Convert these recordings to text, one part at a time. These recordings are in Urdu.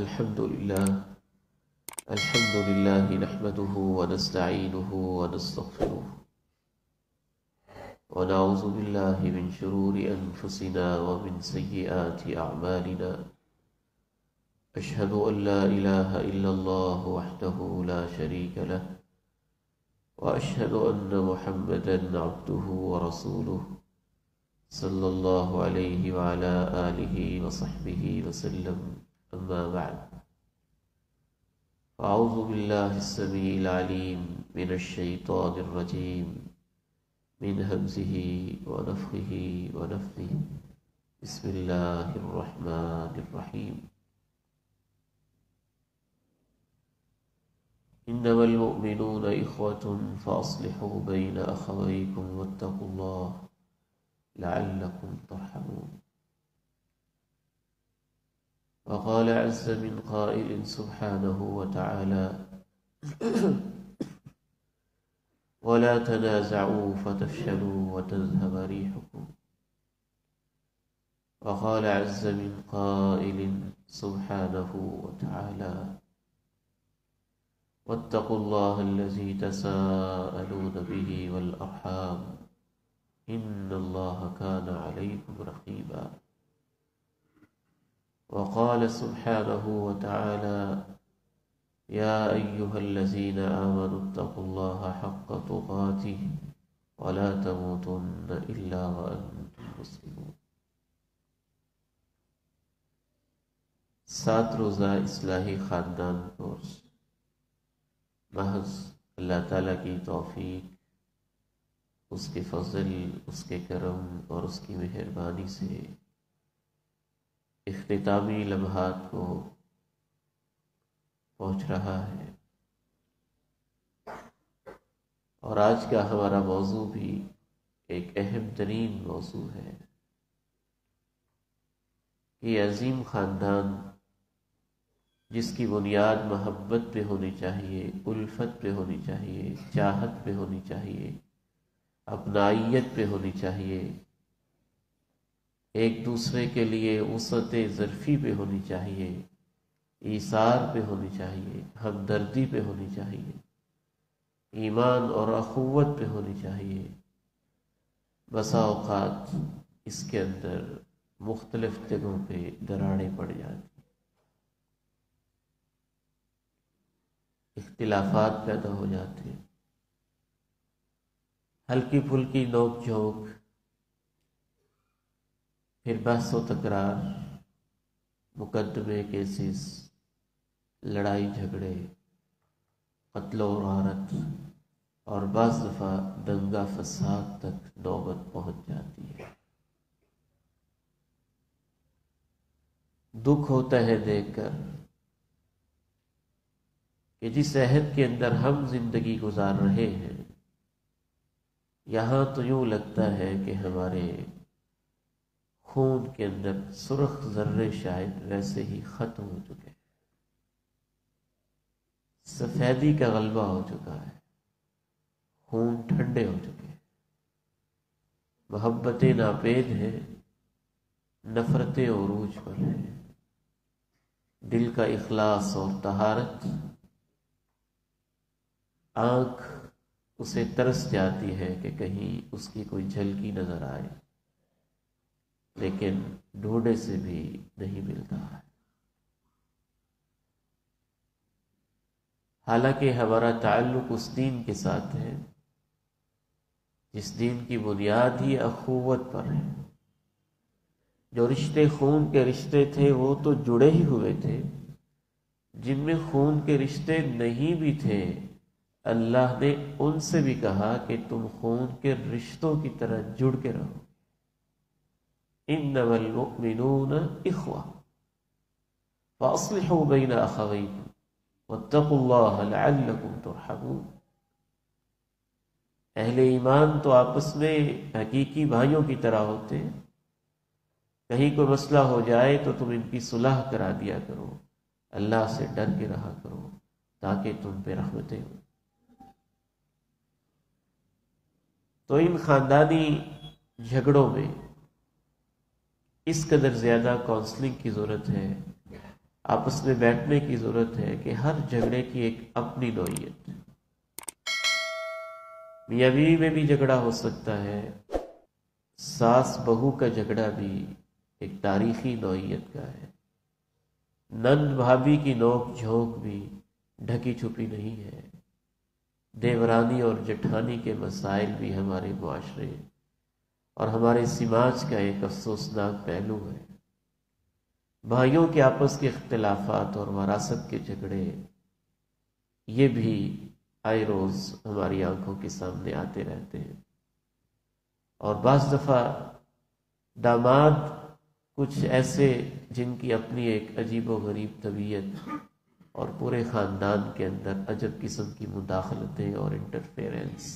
الحمد لله نحمده ونستعينه ونستغفره ونعوذ بالله من شرور أنفسنا ومن سيئات أعمالنا. أشهد أن لا إله إلا الله وحده لا شريك له وأشهد أن محمدا عبده ورسوله صلى الله عليه وعلى آله وصحبه وسلم. أما بعد، أعوذ بالله السميع العليم من الشيطان الرجيم من همزه ونفخه ونفثه. بسم الله الرحمن الرحيم. إنما المؤمنون إخوة فأصلحوا بين أخويكم واتقوا الله لعلكم ترحمون. وقال عز من قائل سبحانه وتعالى ولا تنازعوا فتفشلوا وتذهب ريحكم. وقال عز من قائل سبحانه وتعالى واتقوا الله الذي تساءلون به والأرحام إن الله كان عليكم رقيبا. وقال سبحانه وتعالى يا أيها الذين آمنوا اتقوا الله حق تقاته ولا تموتن إلا وأنتم مسلمون. 7 روزہ اصلاحی خاندان کورس محض اللہ تعالیٰ کی توفیق، اس کے فضل، اس کے کرم اور اس کی مہربانی سے اختتامی لمحات کو پہنچ رہا ہے، اور آج کا ہمارا موضوع بھی ایک اہم ترین موضوع ہے. یہ عظیم خاندان جس کی بنیاد محبت پہ ہونی چاہیے، الفت پہ ہونی چاہیے، چاہت پہ ہونی چاہیے، اپنائیت پہ ہونی چاہیے، ایک دوسرے کے لیے وسعت ظرفی پہ ہونی چاہیے، ایثار پہ ہونی چاہیے، ہمدردی پہ ہونی چاہیے، ایمان اور اخوت پہ ہونی چاہیے. بسا اوقات اس کے اندر مختلف جگہوں پہ دراڑیں پڑ جاتی، اختلافات پیدا ہو جاتے ہیں، ہلکی پھلکی نوک جھونک، پھر بحث و تکرار، مقدمے، کیسز، لڑائی جھگڑے، قتل و غارت، اور بعض دفعہ دنگا فساد تک نوبت پہنچ جاتی ہے. دکھ ہوتا ہے دیکھ کر کہ جس عہد کے اندر ہم زندگی گزار رہے ہیں، یہاں تو یوں لگتا ہے کہ ہمارے خون کے اندر سرخ ذرے شاید ویسے ہی ختم ہو چکے ہیں، سفیدی کا غلبہ ہو چکا ہے، خون ٹھنڈے ہو چکے ہیں، محبتیں ناپید ہیں، نفرتیں عروج پر ہیں، دل کا اخلاص اور طہارت، آنکھ اسے ترس جاتی ہے کہ کہیں اس کی کوئی جھلکی نظر آئے، لیکن ڈھونڈے سے بھی نہیں ملتا ہے. حالانکہ ہمارا تعلق اس دین کے ساتھ ہے جس دین کی بنیاد ہی اخوت پر ہے. جو رشتے خون کے رشتے تھے وہ تو جڑے ہی ہوئے تھے، جن میں خون کے رشتے نہیں بھی تھے اللہ نے ان سے بھی کہا کہ تم خون کے رشتوں کی طرح جڑ کے رہو. انما المؤمنون اخوہ فاصلحوا بین اخویکم واتقوا اللہ لعلکم ترحمون. اہل ایمان تو آپس میں حقیقی بھائیوں کی طرح ہوتے ہیں. کہیں کوئی مسئلہ ہو جائے تو تم ان کی صلح کرا دیا کرو، اللہ سے ڈر کے رہا کرو تاکہ تم پہ رحمتیں ہوں. تو ان خاندانی جھگڑوں میں اس قدر زیادہ کونسلنگ کی ضرورت ہے آپس میں بیٹھنے کی ضرورت ہے کہ ہر جھگڑے کی ایک اپنی نوعیت ہے۔ میاں بیوی میں بھی جھگڑا ہو سکتا ہے، ساس بہو کا جھگڑا بھی ایک تاریخی نوعیت کا ہے، نند بھابھی کی نوک جھونک بھی ڈھکی چھپی نہیں ہے، دیورانی اور جٹھانی کے مسائل بھی ہمارے معاشرے اور ہمارے سماج کا ایک افسوسناک پہلو ہے۔ بھائیوں کے آپس کے اختلافات اور وراثت کے جھگڑے، یہ بھی آئے روز ہماری آنکھوں کے سامنے آتے رہتے ہیں، اور بعض دفعہ داماد کچھ ایسے جن کی اپنی ایک عجیب و غریب طبیعت اور پورے خاندان کے اندر عجب قسم کی مداخلتیں اور انٹرفیرنس،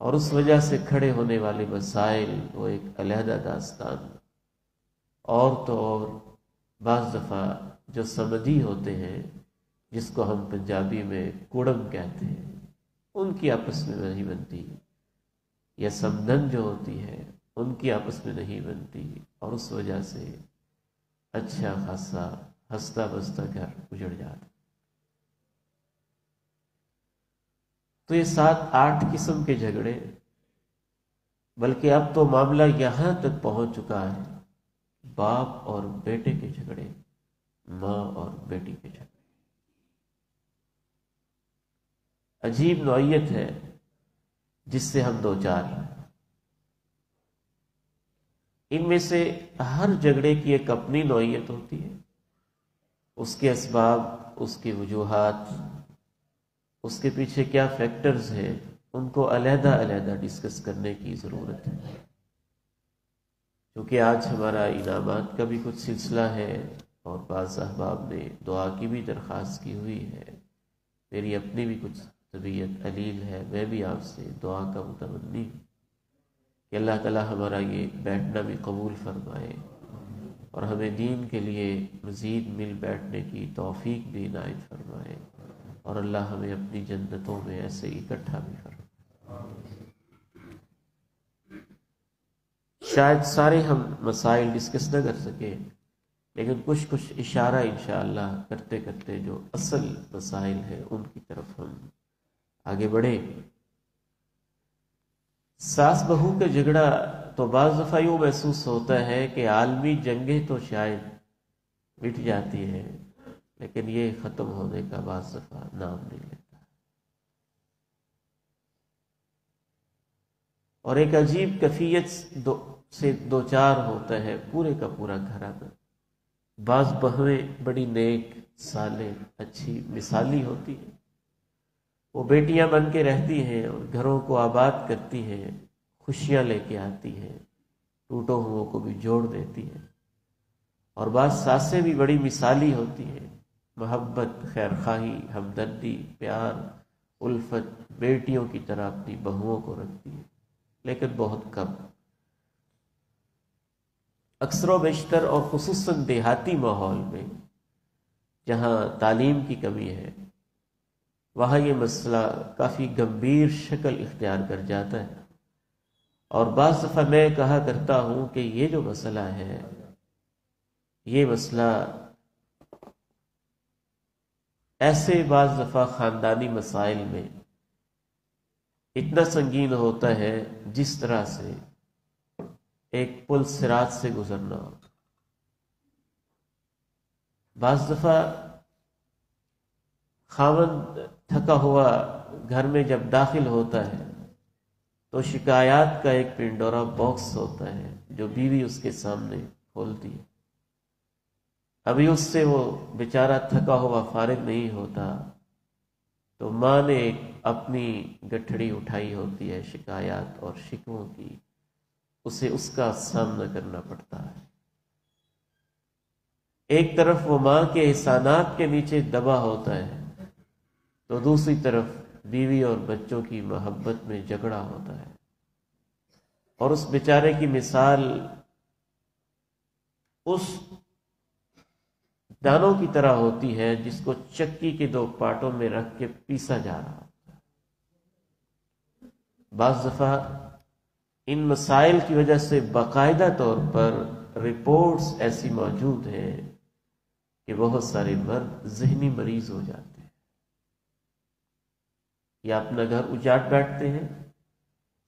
اور اس وجہ سے کھڑے ہونے والے مسائل، وہ ایک علیحدہ داستان۔ اور تو اور بعض دفعہ جو سمدھی ہوتے ہیں، جس کو ہم پنجابی میں کوڑم کہتے ہیں، ان کی آپس میں نہیں بنتی، یا سمدن جو ہوتی ہے ان کی آپس میں نہیں بنتی، اور اس وجہ سے اچھا خاصا ہنستا بستا گھر اجڑ جاتا۔ تو یہ 7-8 قسم کے جھگڑے، بلکہ اب تو معاملہ یہاں تک پہنچ چکا ہے، باپ اور بیٹے کے جھگڑے، ماں اور بیٹی کے جھگڑے، عجیب نوعیت ہے جس سے ہم دو چار ہیں۔ ان میں سے ہر جھگڑے کی ایک اپنی نوعیت ہوتی ہے، اس کے اسباب، اس کی وجوہات، اس کے پیچھے کیا فیکٹرز ہیں، ان کو علیحدہ علیحدہ ڈسکس کرنے کی ضرورت ہے۔ کیونکہ آج ہمارا انعامات کا بھی کچھ سلسلہ ہے، اور بعض احباب نے دعا کی بھی درخواست کی ہوئی ہے، میری اپنی بھی کچھ طبیعت علیل ہے، میں بھی آپ سے دعا کا متمنی ہوں کہ اللہ تعالی ہمارا یہ بیٹھنا بھی قبول فرمائے، اور ہمیں دین کے لیے مزید مل بیٹھنے کی توفیق بھی عنایت فرمائے، اور اللہ ہمیں اپنی جنتوں میں ایسے اکٹھا بھی فرمائے۔ شاید سارے ہم مسائل ڈسکس نہ کر سکیں، لیکن کچھ اشارہ انشاءاللہ کرتے کرتے جو اصل مسائل ہیں ان کی طرف ہم آگے بڑھے۔ ساس بہو کا جھگڑا تو بعض دفعہ یوں محسوس ہوتا ہے کہ عالمی جنگیں تو شاید مٹ جاتی ہیں، لیکن یہ ختم ہونے کا بعض دفعہ نام نہیں لیتا، اور ایک عجیب کیفیت سے دو چار ہوتا ہے پورے کا پورا گھرانہ۔ بعض بہویں بڑی نیک، صالح، اچھی، مثالی ہوتی ہیں، وہ بیٹیاں بن کے رہتی ہیں اور گھروں کو آباد کرتی ہیں، خوشیاں لے کے آتی ہیں، ٹوٹوں ہوئوں کو بھی جوڑ دیتی ہیں۔ اور بعض ساسیں بھی بڑی مثالی ہوتی ہیں، محبت، خیر خواہی، ہمدردی، پیار، الفت، بیٹیوں کی طرح اپنی بہوؤں کو رکھتی ہیں، لیکن بہت کم۔ اکثر و بیشتر اور خصوصاً دیہاتی ماحول میں جہاں تعلیم کی کمی ہے، وہاں یہ مسئلہ کافی گمبھیر شکل اختیار کر جاتا ہے، اور بعض دفعہ میں کہا کرتا ہوں کہ یہ جو مسئلہ ہے، یہ مسئلہ ایسے بعض دفعہ خاندانی مسائل میں اتنا سنگین ہوتا ہے جس طرح سے ایک پل صراط سے گزرنا ہو۔ بعض دفعہ خاوند تھکا ہوا گھر میں جب داخل ہوتا ہے تو شکایات کا ایک پنڈورا باکس ہوتا ہے جو بیوی اس کے سامنے کھولتی ہے۔ ابھی اس سے وہ بیچارہ تھکا ہوا فارغ نہیں ہوتا تو ماں نے ایک اپنی گٹھڑی اٹھائی ہوتی ہے شکایات اور شکووں کی، اسے اس کا سامنا کرنا پڑتا ہے۔ ایک طرف وہ ماں کے احسانات کے نیچے دبا ہوتا ہے تو دوسری طرف بیوی اور بچوں کی محبت میں جھگڑا ہوتا ہے، اور اس بیچارے کی مثال اس دانوں کی طرح ہوتی ہے جس کو چکی کے دو پارٹوں میں رکھ کے پیسا جا رہا ہوتا ہے۔ بعض دفعہ ان مسائل کی وجہ سے باقاعدہ طور پر رپورٹس ایسی موجود ہیں کہ بہت سارے مرد ذہنی مریض ہو جاتے ہیں، یا اپنا گھر اجاڑ بیٹھتے ہیں،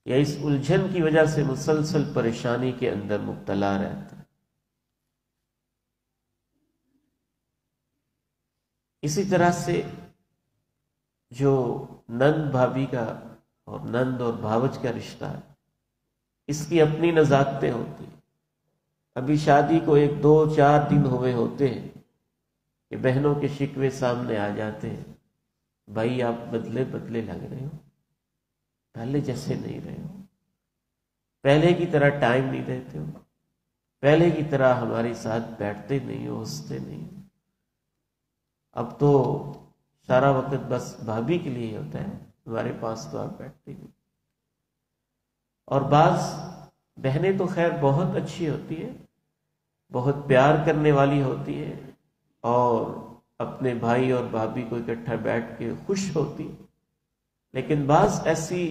یا اس الجھن کی وجہ سے مسلسل پریشانی کے اندر مبتلا رہتے ہیں۔ اسی طرح سے جو نند بھابھی کا اور نند اور بھاوج کا رشتہ ہے، اس کی اپنی نزاکتیں ہوتی ہیں۔ ابھی شادی کو 1-2-4 دن ہوئے ہوتے ہیں کہ بہنوں کے شکوے سامنے آ جاتے ہیں، بھائی آپ بدلے بدلے لگ رہے ہو، پہلے جیسے نہیں رہے ہو، پہلے کی طرح ٹائم نہیں دیتے ہو، پہلے کی طرح ہمارے ساتھ بیٹھتے نہیں ہو، ہنستے نہیں ہو، اب تو سارا وقت بس بھابھی کے لیے ہوتا ہے، ہمارے پاس تو آپ بیٹھتے نہیں۔ اور بعض بہنیں تو خیر بہت اچھی ہوتی ہیں، بہت پیار کرنے والی ہوتی ہیں، اور اپنے بھائی اور بھابھی کو اکٹھا بیٹھ کے خوش ہوتی ہیں، لیکن بعض ایسی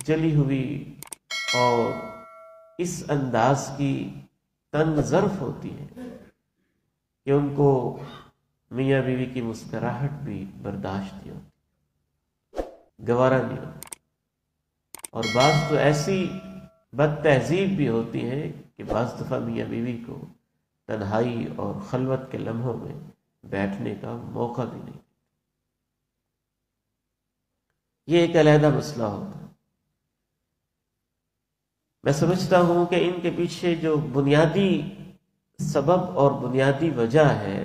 جلی ہوئی اور اس انداز کی تنگ ظرف ہوتی ہیں کہ ان کو میاں بیوی کی مسکراہٹ بھی برداشت نہیں ہوتی، گوارا نہیں ہوتی، اور بعض تو ایسی بد تہذیب بھی ہوتی ہیں کہ بعض دفعہ میاں بیوی کو تنہائی اور خلوت کے لمحوں میں بیٹھنے کا موقع بھی نہیں۔ یہ ایک علیحدہ مسئلہ ہوتا ہے۔ میں سمجھتا ہوں کہ ان کے پیچھے جو بنیادی سبب اور بنیادی وجہ ہے،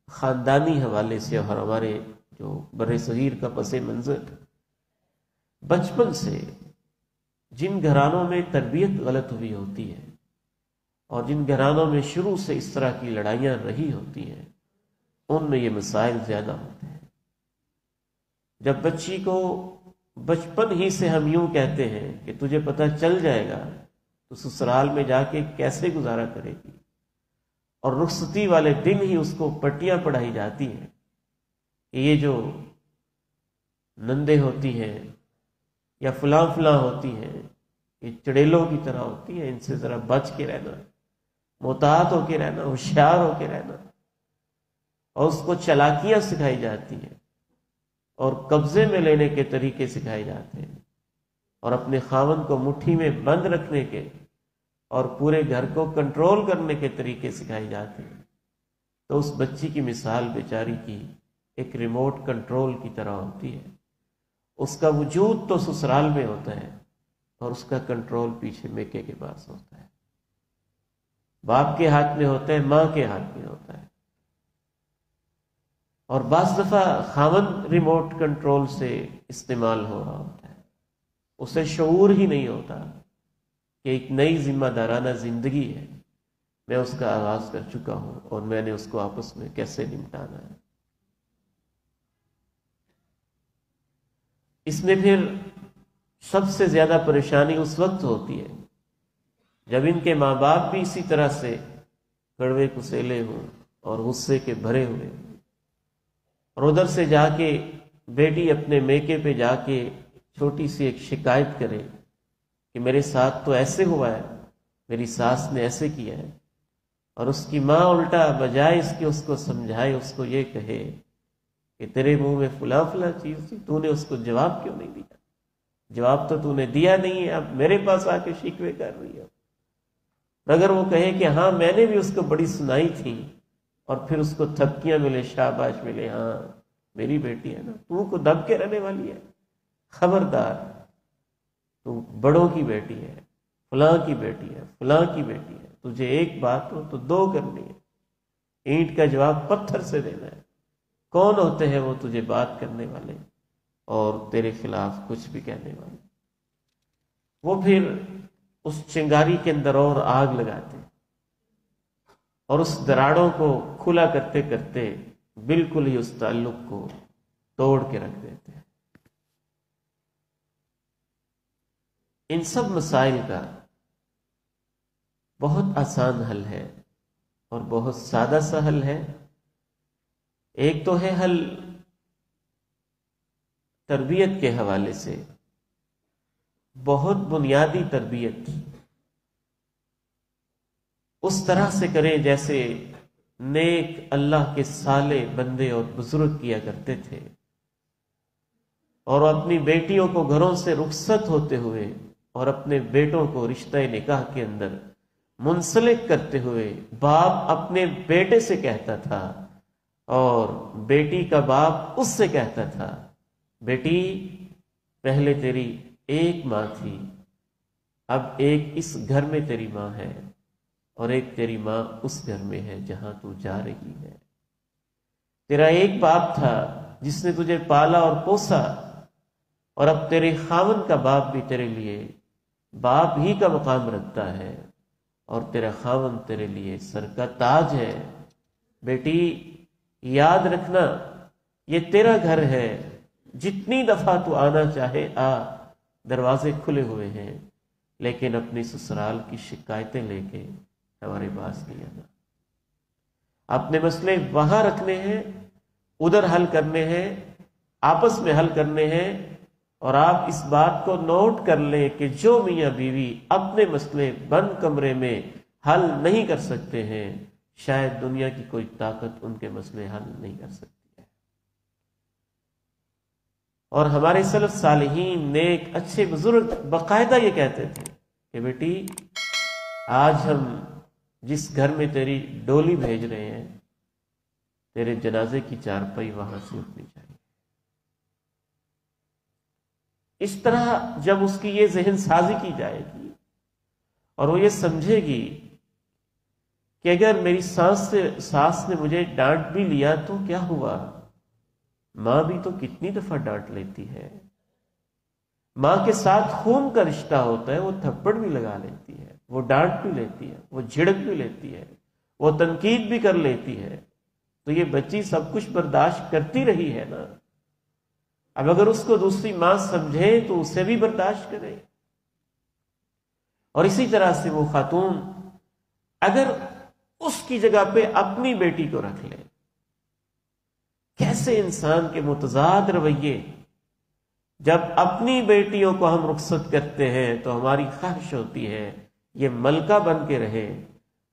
خاندانی حوالے سے اور ہمارے جو بر صغیر کا پس منظر، بچپن سے جن گھرانوں میں تربیت غلط ہوئی ہوتی ہے اور جن گھرانوں میں شروع سے اس طرح کی لڑائیاں رہی ہوتی ہیں، ان میں یہ مسائل زیادہ ہوتے ہیں۔ جب بچی کو بچپن ہی سے ہم یوں کہتے ہیں کہ تجھے پتہ چل جائے گا تو سسرال میں جا کے کیسے گزارا کرے گی، اور رخصتی والے دن ہی اس کو پٹیاں پڑھائی جاتی ہیں کہ یہ جو نندیں ہوتی ہیں یا فلاں فلاں ہوتی ہیں، یہ چڑیلوں کی طرح ہوتی ہیں، ان سے ذرا بچ کے رہنا، محتاط ہو کے رہنا، ہوشیار ہو کے رہنا، اور اس کو چالاکیاں سکھائی جاتی ہیں اور قبضے میں لینے کے طریقے سکھائے جاتے ہیں، اور اپنے خاوند کو مٹھی میں بند رکھنے کے اور پورے گھر کو کنٹرول کرنے کے طریقے سکھائے جاتے ہیں۔ تو اس بچی کی مثال بیچاری کی ایک ریموٹ کنٹرول کی طرح ہوتی ہے، اس کا وجود تو سسرال میں ہوتا ہے اور اس کا کنٹرول پیچھے میکے کے پاس ہوتا ہے، باپ کے ہاتھ میں ہوتا ہے، ماں کے ہاتھ میں ہوتا ہے، اور بعض دفعہ خاوند ریموٹ کنٹرول سے استعمال ہو رہا ہوتا ہے، اسے شعور ہی نہیں ہوتا کہ ایک نئی ذمہ دارانہ زندگی ہے، میں اس کا آغاز کر چکا ہوں اور میں نے اس کو آپس میں کیسے نمٹانا ہے۔ اس میں پھر سب سے زیادہ پریشانی اس وقت ہوتی ہے جب ان کے ماں باپ بھی اسی طرح سے کڑوے کسیلے ہوں اور غصے کے بھرے ہوئے ہوں، اور ادھر سے جا کے بیٹی اپنے میکے پہ جا کے چھوٹی سی ایک شکایت کرے کہ میرے ساتھ تو ایسے ہوا ہے، میری ساس نے ایسے کیا ہے، اور اس کی ماں الٹا بجائے اس کے اس کو سمجھائے، اس کو یہ کہے کہ تیرے منہ میں فلاں فلاں چیز تھی، تو نے اس کو جواب کیوں نہیں دیا؟ جواب تو نے دیا نہیں ہے، اب میرے پاس آ کے شکوے کر رہی ہے۔ اگر وہ کہے کہ ہاں میں نے بھی اس کو بڑی سنائی تھی، اور پھر اس کو تھپکیاں ملے، شاباش ملے، ہاں میری بیٹی ہے نا، تو کو دب کے رہنے والی ہے، خبردار، تو بڑوں کی بیٹی ہے، فلاں کی بیٹی ہے، فلاں کی بیٹی ہے، تجھے ایک بات ہو تو دو کرنی ہے، اینٹ کا جواب پتھر سے دینا ہے۔ کون ہوتے ہیں وہ تجھے بات کرنے والے اور تیرے خلاف کچھ بھی کہنے والے؟ وہ پھر اس چنگاری کے اندر اور آگ لگاتے اور اس دراڑوں کو کھلا کرتے کرتے بالکل ہی اس تعلق کو توڑ کے رکھ دیتے ہیں۔ ان سب مسائل کا بہت آسان حل ہے اور بہت سادہ سا حل ہے۔ ایک تو ہے حل تربیت کے حوالے سے، بہت بنیادی تربیت اس طرح سے کریں جیسے نیک اللہ کے صالح بندے اور بزرگ کیا کرتے تھے، اور اپنی بیٹیوں کو گھروں سے رخصت ہوتے ہوئے اور اپنے بیٹوں کو رشتہ نکاح کے اندر منسلک کرتے ہوئے باپ اپنے بیٹے سے کہتا تھا اور بیٹی کا باپ اس سے کہتا تھا، بیٹی پہلے تیری ایک ماں تھی، اب ایک اس گھر میں تیری ماں ہے اور ایک تیری ماں اس گھر میں ہے جہاں تو جا رہی ہے۔ تیرا ایک باپ تھا جس نے تجھے پالا اور پوسا، اور اب تیرے خاوند کا باپ بھی تیرے لیے باپ ہی کا مقام رکھتا ہے، اور تیرا خاوند تیرے لیے سر کا تاج ہے۔ بیٹی یاد رکھنا، یہ تیرا گھر ہے، جتنی دفعہ تو آنا چاہے آ، دروازے کھلے ہوئے ہیں، لیکن اپنی سسرال کی شکایتیں لے کے ہمارے پاس نہیں آنا۔ اپنے مسئلے وہاں رکھنے ہیں، ادھر حل کرنے ہیں، آپس میں حل کرنے ہیں۔ اور آپ اس بات کو نوٹ کر لیں کہ جو میاں بیوی اپنے مسئلے بند کمرے میں حل نہیں کر سکتے ہیں، شاید دنیا کی کوئی طاقت ان کے مسئلے حل نہیں کر سکتی ہے۔ اور ہمارے سلف صالحین نیک اچھے بزرگ باقاعدہ یہ کہتے تھے کہ بیٹی آج ہم جس گھر میں تیری ڈولی بھیج رہے ہیں، تیرے جنازے کی چارپائی وہاں سے اٹھنی چاہیے۔ اس طرح جب اس کی یہ ذہن سازی کی جائے گی اور وہ یہ سمجھے گی کہ اگر میری ساس نے مجھے ڈانٹ بھی لیا تو کیا ہوا، ماں بھی تو کتنی دفعہ ڈانٹ لیتی ہے، ماں کے ساتھ خون کا رشتہ ہوتا ہے، وہ تھپڑ بھی لگا لیتی ہے، وہ ڈانٹ بھی لیتی ہے، وہ جھڑک بھی لیتی ہے، وہ تنقید بھی کر لیتی ہے، تو یہ بچی سب کچھ برداشت کرتی رہی ہے نا۔ اب اگر اس کو دوسری ماں سمجھے تو اسے بھی برداشت کرے۔ اور اسی طرح سے وہ خاتون اگر اس کی جگہ پہ اپنی بیٹی کو رکھ لے، کیسے انسان کے متضاد رویے، جب اپنی بیٹیوں کو ہم رخصت کرتے ہیں تو ہماری خواہش ہوتی ہے یہ ملکہ بن کے رہے،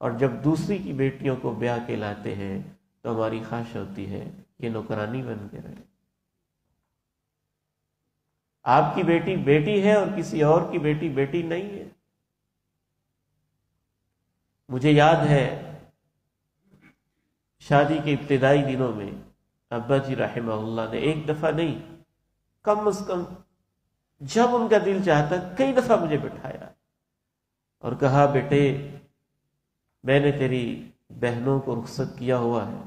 اور جب دوسری کی بیٹیوں کو بیاہ کے لاتے ہیں تو ہماری خواہش ہوتی ہے یہ نوکرانی بن کے رہے۔ آپ کی بیٹی بیٹی ہے اور کسی اور کی بیٹی بیٹی نہیں ہے۔ مجھے یاد ہے شادی کے ابتدائی دنوں میں ابا جی رحمہ اللہ نے ایک دفعہ نہیں، کم از کم جب ان کا دل چاہتا کئی دفعہ مجھے بٹھایا اور کہا، بیٹے میں نے تیری بہنوں کو رخصت کیا ہوا ہے،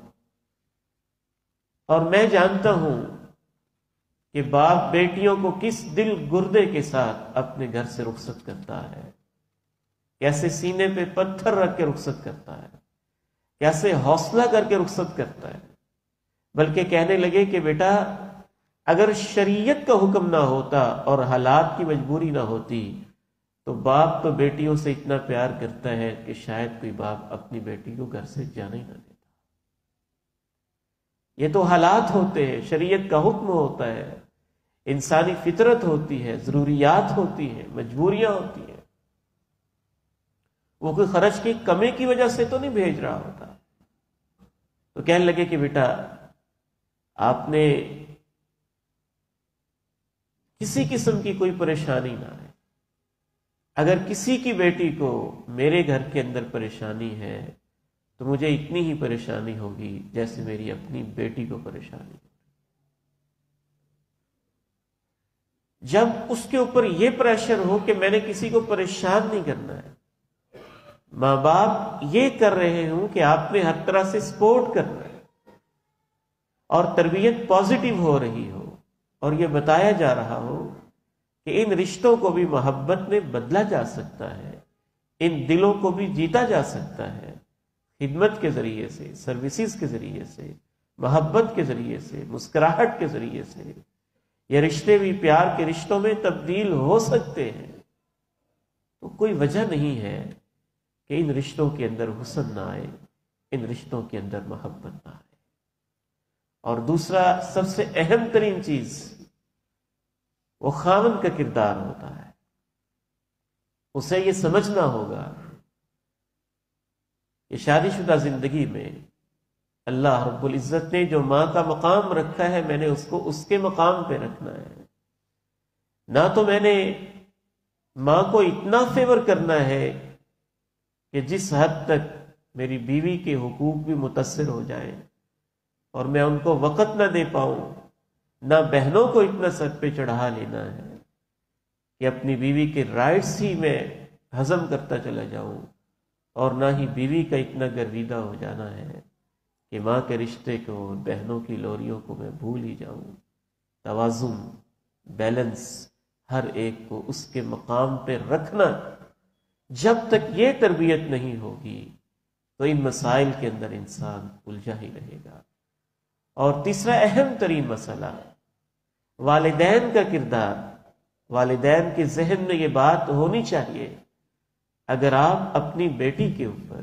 اور میں جانتا ہوں کہ باپ بیٹیوں کو کس دل گردے کے ساتھ اپنے گھر سے رخصت کرتا ہے، کیسے سینے پہ پتھر رکھ کے رخصت کرتا ہے، کیسے حوصلہ کر کے رخصت کرتا ہے۔ بلکہ کہنے لگے کہ بیٹا اگر شریعت کا حکم نہ ہوتا اور حالات کی مجبوری نہ ہوتی تو باپ تو بیٹیوں سے اتنا پیار کرتا ہے کہ شاید کوئی باپ اپنی بیٹی کو گھر سے جانے ہی نہ دیتا۔ یہ تو حالات ہوتے ہیں، شریعت کا حکم ہوتا ہے، انسانی فطرت ہوتی ہے، ضروریات ہوتی ہیں، مجبوریاں ہوتی ہیں۔ وہ کوئی خرچ کی کمی کی وجہ سے تو نہیں بھیج رہا ہوتا۔ تو کہنے لگے کہ بیٹا آپ نے کسی قسم کی کوئی پریشانی نہ ہے، اگر کسی کی بیٹی کو میرے گھر کے اندر پریشانی ہے تو مجھے اتنی ہی پریشانی ہوگی جیسے میری اپنی بیٹی کو پریشانی ہوگی۔ جب اس کے اوپر یہ پریشر ہو کہ میں نے کسی کو پریشان نہیں کرنا ہے، ماں باپ یہ کر رہے ہوں کہ آپ نے ہر طرح سے سپورٹ کرنا ہے اور تربیت پازیٹیو ہو رہی ہو، اور یہ بتایا جا رہا ہو کہ ان رشتوں کو بھی محبت میں بدلا جا سکتا ہے، ان دلوں کو بھی جیتا جا سکتا ہے، خدمت کے ذریعے سے، سروسز کے ذریعے سے، محبت کے ذریعے سے، مسکراہٹ کے ذریعے سے، یہ رشتے بھی پیار کے رشتوں میں تبدیل ہو سکتے ہیں، تو کوئی وجہ نہیں ہے کہ ان رشتوں کے اندر حسن نہ آئے، ان رشتوں کے اندر محبت نہ آئے۔ اور دوسرا سب سے اہم ترین چیز وہ خاوند کا کردار ہوتا ہے۔ اسے یہ سمجھنا ہوگا کہ شادی شدہ زندگی میں اللہ رب العزت نے جو ماں کا مقام رکھا ہے میں نے اس کو اس کے مقام پہ رکھنا ہے. نہ تو میں نے ماں کو اتنا فیور کرنا ہے کہ جس حد تک میری بیوی کے حقوق بھی متاثر ہو جائیں اور میں ان کو وقت نہ دے پاؤں. نہ بہنوں کو اتنا سر پہ چڑھا لینا ہے کہ اپنی بیوی کے رائٹس ہی میں ہضم کرتا چلا جاؤں، اور نہ ہی بیوی کا اتنا گرویدہ ہو جانا ہے کہ ماں کے رشتے کو، بہنوں کی لوریوں کو میں بھول ہی جاؤں. توازن، بیلنس، ہر ایک کو اس کے مقام پہ رکھنا، جب تک یہ تربیت نہیں ہوگی تو ان مسائل کے اندر انسان الجھا ہی رہے گا. اور تیسرا اہم ترین مسئلہ، والدین کا کردار. والدین کے ذہن میں یہ بات ہونی چاہیے، اگر آپ اپنی بیٹی کے اوپر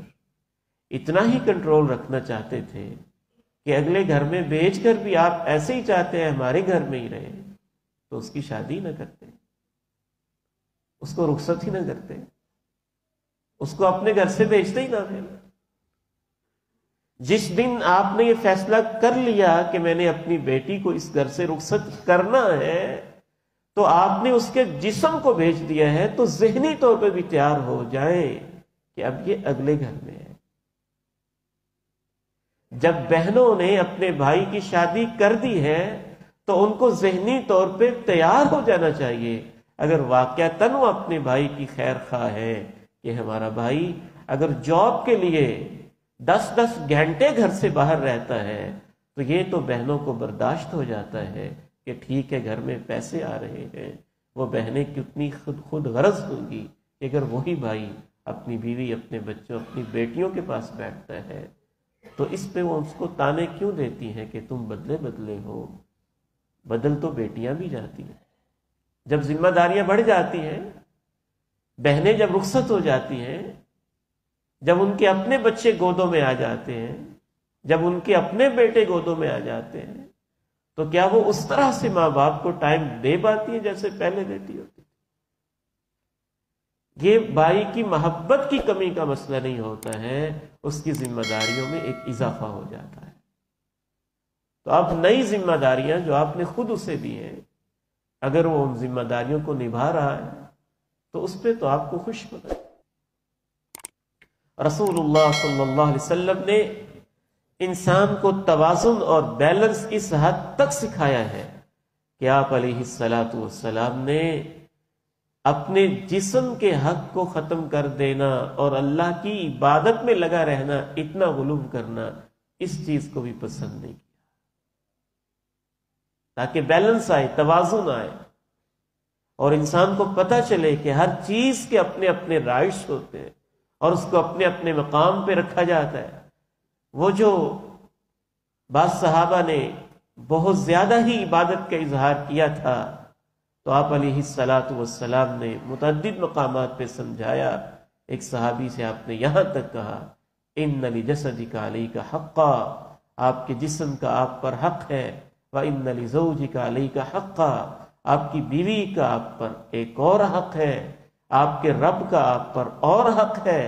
اتنا ہی کنٹرول رکھنا چاہتے تھے کہ اگلے گھر میں بیچ کر بھی آپ ایسے ہی چاہتے ہیں ہمارے گھر میں ہی رہے، تو اس کی شادی نہ کرتے، اس کو رخصت ہی نہ کرتے، اس کو اپنے گھر سے بھیجتے ہی نہ. پھر جس دن آپ نے یہ فیصلہ کر لیا کہ میں نے اپنی بیٹی کو اس گھر سے رخصت کرنا ہے، تو آپ نے اس کے جسم کو بھیج دیا ہے، تو ذہنی طور پہ بھی تیار ہو جائیں کہ اب یہ اگلے گھر میں ہے. جب بہنوں نے اپنے بھائی کی شادی کر دی ہے تو ان کو ذہنی طور پہ تیار ہو جانا چاہیے. اگر واقعتاً وہ اپنے بھائی کی خیر خواہ ہے کہ ہمارا بھائی اگر جاب کے لیے 10 گھنٹے گھر سے باہر رہتا ہے تو یہ تو بہنوں کو برداشت ہو جاتا ہے کہ ٹھیک ہے گھر میں پیسے آ رہے ہیں. وہ بہنیں کتنی خود غرض ہوں گی کہ اگر وہی بھائی اپنی بیوی، اپنے بچوں، اپنی بیٹیوں کے پاس بیٹھتا ہے تو اس پہ وہ اس کو تانے کیوں دیتی ہیں کہ تم بدلے ہو. بدل تو بیٹیاں بھی جاتی ہیں. جب ذمہ داریاں بڑھ جاتی ہیں، بہنیں جب رخصت ہو جاتی ہیں، جب ان کے اپنے بچے گودوں میں آ جاتے ہیں، جب ان کے اپنے بیٹے گودوں میں آ جاتے ہیں، تو کیا وہ اس طرح سے ماں باپ کو ٹائم دے پاتی ہیں جیسے پہلے دیتی ہوتی؟ یہ بھائی کی محبت کی کمی کا مسئلہ نہیں ہوتا ہے، اس کی ذمہ داریوں میں ایک اضافہ ہو جاتا ہے. تو اب نئی ذمہ داریاں جو آپ نے خود اسے دی ہیں، اگر وہ ان ذمہ داریوں کو نبھا رہا ہے تو اس پہ تو آپ کو خوش ہونا ہے. رسول اللہ صلی اللہ علیہ وسلم نے انسان کو توازن اور بیلنس اس حد تک سکھایا ہے کہ آپ علیہ الصلاۃ والسلام نے اپنے جسم کے حق کو ختم کر دینا اور اللہ کی عبادت میں لگا رہنا، اتنا غلو کرنا، اس چیز کو بھی پسند نہیں کیا، تاکہ بیلنس آئے، توازن آئے، اور انسان کو پتہ چلے کہ ہر چیز کے اپنے اپنے رائٹس ہوتے ہیں اور اس کو اپنے اپنے مقام پہ رکھا جاتا ہے. وہ جو بعض صحابہ نے بہت زیادہ ہی عبادت کا اظہار کیا تھا تو آپ علیہ الصلاۃ والسلام نے متعدد مقامات پہ سمجھایا. ایک صحابی سے آپ نے یہاں تک کہا ان لجسدک علیک حقا، آپ کے جسم کا آپ پر حق ہے، وان لزوجک علیک حقا، آپ کی بیوی کا آپ پر ایک اور حق ہے، آپ کے رب کا آپ پر اور حق ہے.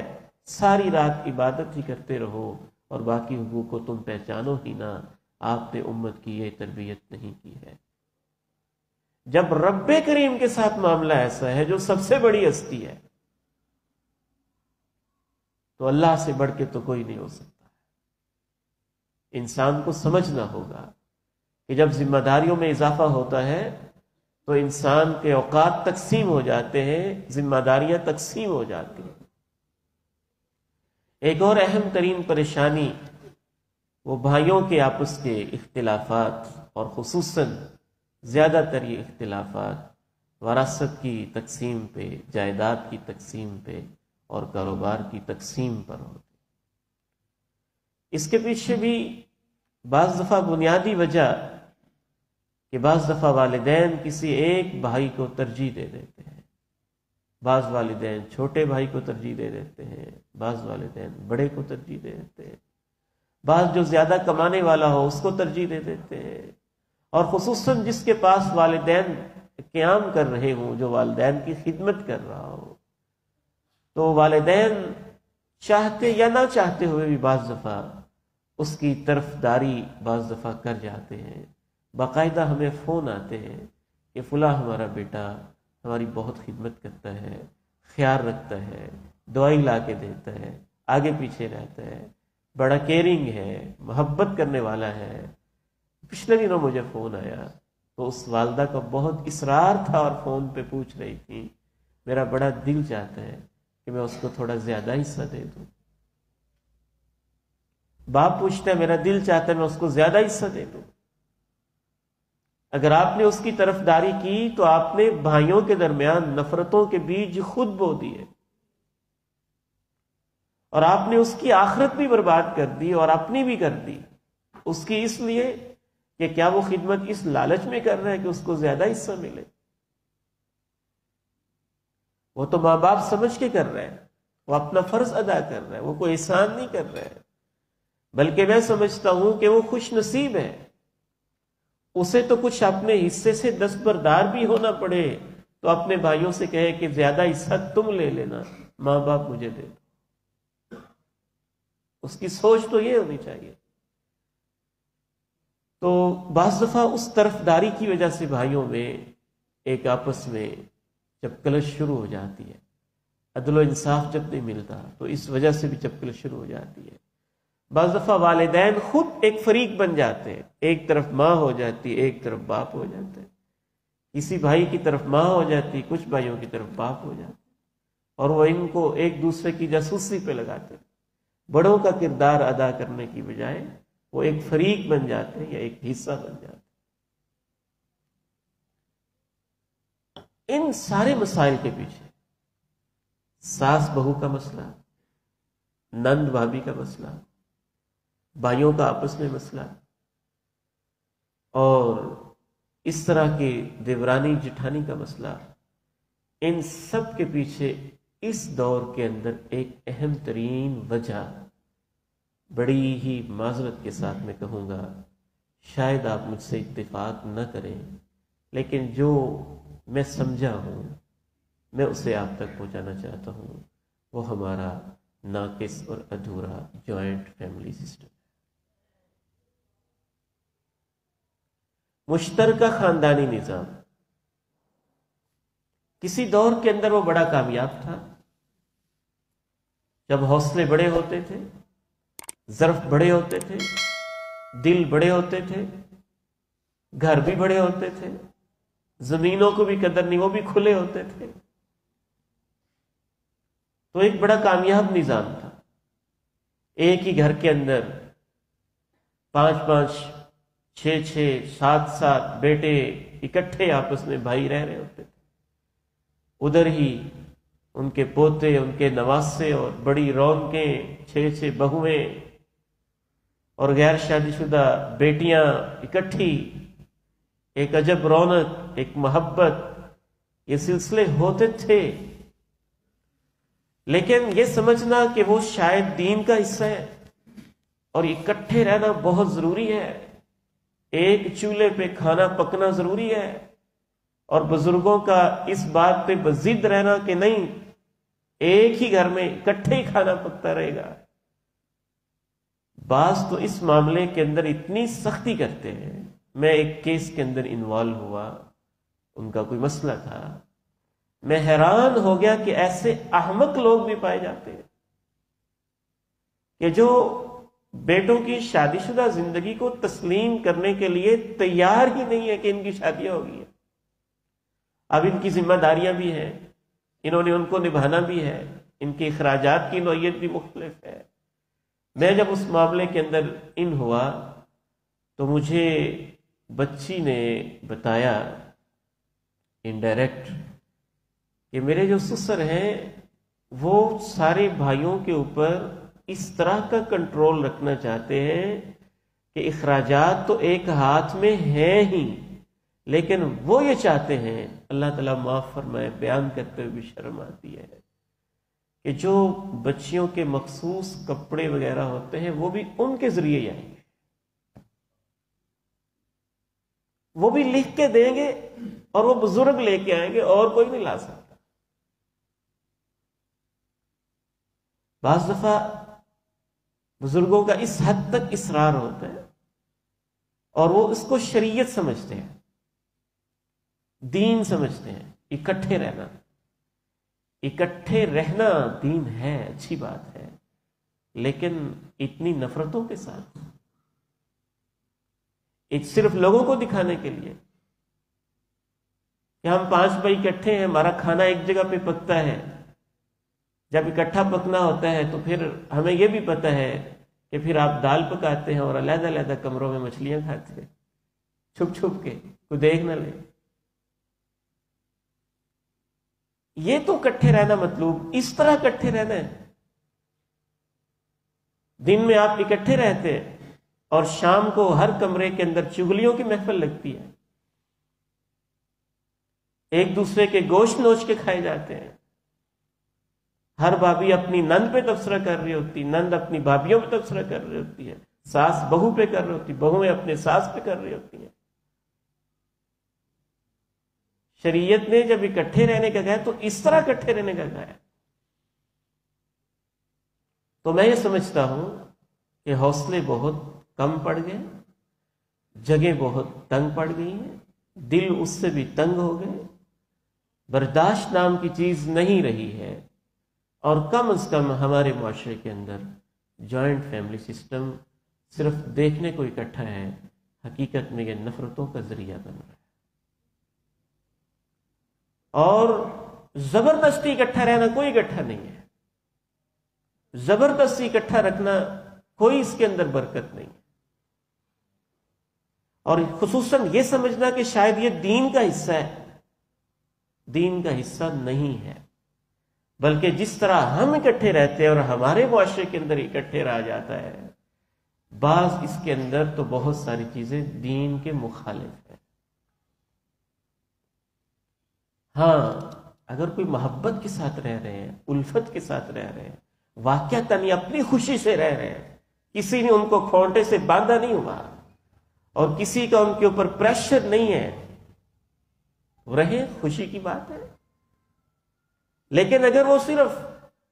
ساری رات عبادت ہی کرتے رہو اور باقی حقوق کو تم پہچانو ہی نہ. آپ نے امت کی یہ تربیت نہیں کی ہے. جب رب کریم کے ساتھ معاملہ ایسا ہے جو سب سے بڑی ہستی ہے، تو اللہ سے بڑھ کے تو کوئی نہیں ہو سکتا. انسان کو سمجھنا ہوگا کہ جب ذمہ داریوں میں اضافہ ہوتا ہے تو انسان کے اوقات تقسیم ہو جاتے ہیں، ذمہ داریاں تقسیم ہو جاتی ہیں. ایک اور اہم ترین پریشانی وہ بھائیوں کے آپس کے اختلافات، اور خصوصاً زیادہ تر یہ اختلافات وراثت کی تقسیم پہ، جائیداد کی تقسیم پہ اور کاروبار کی تقسیم پر ہوتی. اس کے پیچھے بھی بعض دفعہ بنیادی وجہ کہ بعض دفعہ والدین کسی ایک بھائی کو ترجیح دے دیتے ہیں، بعض والدین چھوٹے بھائی کو ترجیح دے دیتے ہیں، بعض والدین بڑے کو ترجیح دے دیتے ہیں، بعض جو زیادہ کمانے والا ہو اس کو ترجیح دے دیتے ہیں، اور خصوصاً جس کے پاس والدین قیام کر رہے ہوں، جو والدین کی خدمت کر رہا ہو، تو والدین چاہتے یا نہ چاہتے ہوئے بھی بعض دفعہ اس کی طرفداری بعض دفعہ کر جاتے ہیں. باقاعدہ ہمیں فون آتے ہیں کہ فلاں ہمارا بیٹا ہماری بہت خدمت کرتا ہے، خیال رکھتا ہے، دوائی لا کے دیتا ہے، آگے پیچھے رہتا ہے، بڑا کیئرنگ ہے، محبت کرنے والا ہے. پچھلے دنوں مجھے فون آیا تو اس والدہ کا بہت اصرار تھا اور فون پہ پوچھ رہی تھی، میرا بڑا دل چاہتا ہے کہ میں اس کو تھوڑا زیادہ حصہ دے دوں. باپ پوچھتا ہے میرا دل چاہتا ہے میں اس کو زیادہ حصہ دے دوں. اگر آپ نے اس کی طرفداری کی تو آپ نے بھائیوں کے درمیان نفرتوں کے بیج خود بو دیے، اور آپ نے اس کی آخرت بھی برباد کر دی اور اپنی بھی کر دی. اس کی اس لیے کہ کیا وہ خدمت اس لالچ میں کر رہا ہے کہ اس کو زیادہ حصہ ملے؟ وہ تو ماں باپ سمجھ کے کر رہے ہیں، وہ اپنا فرض ادا کر رہا ہے، وہ کوئی احسان نہیں کر رہے ہیں. بلکہ میں سمجھتا ہوں کہ وہ خوش نصیب ہے. اسے تو کچھ اپنے حصے سے دستبردار بھی ہونا پڑے تو اپنے بھائیوں سے کہے کہ زیادہ حصہ تم لے لینا، ماں باپ مجھے دے دو. اس کی سوچ تو یہ ہونی چاہیے. تو بعض دفعہ اس طرفداری کی وجہ سے بھائیوں میں ایک آپس میں جب کلش شروع ہو جاتی ہے، عدل و انصاف جب نہیں ملتا تو اس وجہ سے بھی جب کلش شروع ہو جاتی ہے. بعض دفعہ والدین خود ایک فریق بن جاتے ہیں، ایک طرف ماں ہو جاتی، ایک طرف باپ ہو جاتے ہیں. کسی بھائی کی طرف ماں ہو جاتی، کچھ بھائیوں کی طرف باپ ہو جاتے، اور وہ ان کو ایک دوسرے کی جاسوسی پہ لگاتے ہیں. بڑوں کا کردار ادا کرنے کی بجائے وہ ایک فریق بن جاتے ہیں یا ایک حصہ بن جاتے ہیں. ان سارے مسائل کے پیچھے ساس بہو کا مسئلہ، نند بھابھی کا مسئلہ، بھائیوں کا آپس میں مسئلہ، اور اس طرح کے دیورانی جٹھانی کا مسئلہ، ان سب کے پیچھے اس دور کے اندر ایک اہم ترین وجہ، بڑی ہی معذرت کے ساتھ میں کہوں گا، شاید آپ مجھ سے اتفاق نہ کریں، لیکن جو میں سمجھا ہوں میں اسے آپ تک پہنچانا چاہتا ہوں، وہ ہمارا ناقص اور ادھورا جوائنٹ فیملی سسٹم. مشترکہ خاندانی نظام کسی دور کے اندر وہ بڑا کامیاب تھا، جب حوصلے بڑے ہوتے تھے، ظرف بڑے ہوتے تھے، دل بڑے ہوتے تھے، گھر بھی بڑے ہوتے تھے، زمینوں کو بھی قدر نہیں، وہ بھی کھلے ہوتے تھے. تو ایک بڑا کامیاب نظام تھا. ایک ہی گھر کے اندر 5 6 7 بیٹے اکٹھے آپس میں بھائی رہ رہے ہوتے تھے. ادھر ہی ان کے پوتے، ان کے نواسے، اور بڑی رونقیں، 6 بہویں اور غیر شادی شدہ بیٹیاں اکٹھی، ایک عجب رونق، ایک محبت، یہ سلسلے ہوتے تھے. لیکن یہ سمجھنا کہ وہ شاید دین کا حصہ ہے اور اکٹھے رہنا بہت ضروری ہے، ایک چولہے پہ کھانا پکنا ضروری ہے، اور بزرگوں کا اس بات پہ بضد رہنا کہ نہیں ایک ہی گھر میں اکٹھے ہی کھانا پکتا رہے گا. بعض تو اس معاملے کے اندر اتنی سختی کرتے ہیں. میں ایک کیس کے اندر انوالو ہوا، ان کا کوئی مسئلہ تھا، میں حیران ہو گیا کہ ایسے احمق لوگ بھی پائے جاتے ہیں کہ جو بیٹوں کی شادی شدہ زندگی کو تسلیم کرنے کے لیے تیار ہی نہیں ہے کہ ان کی شادیاں ہوگی. اب ان کی ذمہ داریاں بھی ہیں، انہوں نے ان کو نبھانا بھی ہے، ان کے اخراجات کی نوعیت بھی مختلف ہے. میں جب اس معاملے کے اندر ان ہوا تو مجھے بچی نے بتایا انڈائریکٹ کہ میرے جو سسر ہیں وہ سارے بھائیوں کے اوپر اس طرح کا کنٹرول رکھنا چاہتے ہیں کہ اخراجات تو ایک ہاتھ میں ہیں ہی، لیکن وہ یہ چاہتے ہیں، اللہ تعالیٰ معاف فرمائے، بیان کرتے ہوئے بھی شرم آتی ہے، کہ جو بچیوں کے مخصوص کپڑے وغیرہ ہوتے ہیں وہ بھی ان کے ذریعے ہی آئیں گے، وہ بھی لکھ کے دیں گے اور وہ بزرگ لے کے آئیں گے، اور کوئی نہیں لا سکتا. بعض دفعہ بزرگوں کا اس حد تک اصرار ہوتا ہے اور وہ اس کو شریعت سمجھتے ہیں، دین سمجھتے ہیں۔ اکٹھے رہنا، اکٹھے رہنا دین ہے، اچھی بات ہے، لیکن اتنی نفرتوں کے ساتھ، ایک صرف لوگوں کو دکھانے کے لیے کہ ہم 5 بھائی اکٹھے ہیں، ہمارا کھانا ایک جگہ پہ پکتا ہے۔ جب اکٹھا پکنا ہوتا ہے تو پھر ہمیں یہ بھی پتہ ہے کہ پھر آپ دال پکاتے ہیں اور علیحدہ علیحدہ کمروں میں مچھلیاں کھاتے ہیں، چھپ چھپ کے، کوئی دیکھ نہ لے۔ یہ تو اکٹھے رہنا مطلوب، اس طرح اکٹھے رہنا ہے۔ دن میں آپ اکٹھے رہتے ہیں اور شام کو ہر کمرے کے اندر چغلیوں کی محفل لگتی ہے، ایک دوسرے کے گوشت نوچ کے کھائے جاتے ہیں۔ ہر بھابھی اپنی نند پہ تبصرہ کر رہی ہوتی، نند اپنی بھابھیوں پہ تبصرہ کر رہی ہوتی ہے، ساس بہو پہ کر رہی ہوتی، بہویں اپنے ساس پہ کر رہی ہوتی ہیں۔ شریعت نے جب اکٹھے رہنے کا کہا تو اس طرح اکٹھے رہنے کا کہا ہے۔ تو میں یہ سمجھتا ہوں کہ حوصلے بہت کم پڑ گئے، جگہ بہت تنگ پڑ گئی ہیں، دل اس سے بھی تنگ ہو گئے، برداشت نام کی چیز نہیں رہی ہے، اور کم از کم ہمارے معاشرے کے اندر جوائنٹ فیملی سسٹم صرف دیکھنے کو اکٹھا ہے، حقیقت میں یہ نفرتوں کا ذریعہ بن رہا ہے۔ اور زبردستی اکٹھا رہنا کوئی اکٹھا نہیں ہے، زبردستی اکٹھا رکھنا کوئی اس کے اندر برکت نہیں ہے، اور خصوصاً یہ سمجھنا کہ شاید یہ دین کا حصہ ہے، دین کا حصہ نہیں ہے، بلکہ جس طرح ہم اکٹھے رہتے ہیں اور ہمارے معاشرے کے اندر اکٹھے رہا جاتا ہے، بعض اس کے اندر تو بہت ساری چیزیں دین کے مخالف ہیں۔ ہاں، اگر کوئی محبت کے ساتھ رہ رہے ہیں، الفت کے ساتھ رہ رہے ہیں، واقعتاً اپنی خوشی سے رہ رہے ہیں، کسی نے ان کو کھونٹے سے باندھا نہیں ہوا اور کسی کا ان کے اوپر پریشر نہیں ہے، رہے، خوشی کی بات ہے۔ لیکن اگر وہ صرف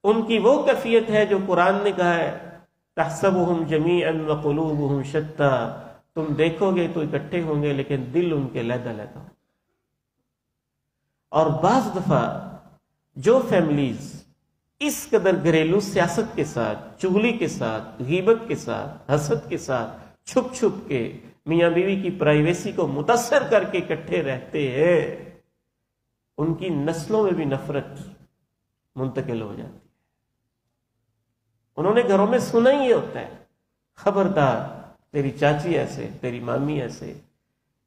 ان کی وہ کیفیت ہے جو قرآن نے کہا ہے تحسبهم جميعا وقلوبهم شتى، تم دیکھو گے تو اکٹھے ہوں گے لیکن دل ان کے علیحدہ علیحدہ ہوں۔ اور بعض دفعہ جو فیملیز اس قدر گھریلو سیاست کے ساتھ، چغلی کے ساتھ، غیبت کے ساتھ، حسد کے ساتھ، چھپ چھپ کے میاں بیوی کی پرائیویسی کو متاثر کر کے اکٹھے رہتے ہیں، ان کی نسلوں میں بھی نفرت منتقل ہو جاتی ہے۔ انہوں نے گھروں میں سنا ہی یہ ہوتا ہے، خبردار تیری چاچی ایسے، تیری مامی ایسے،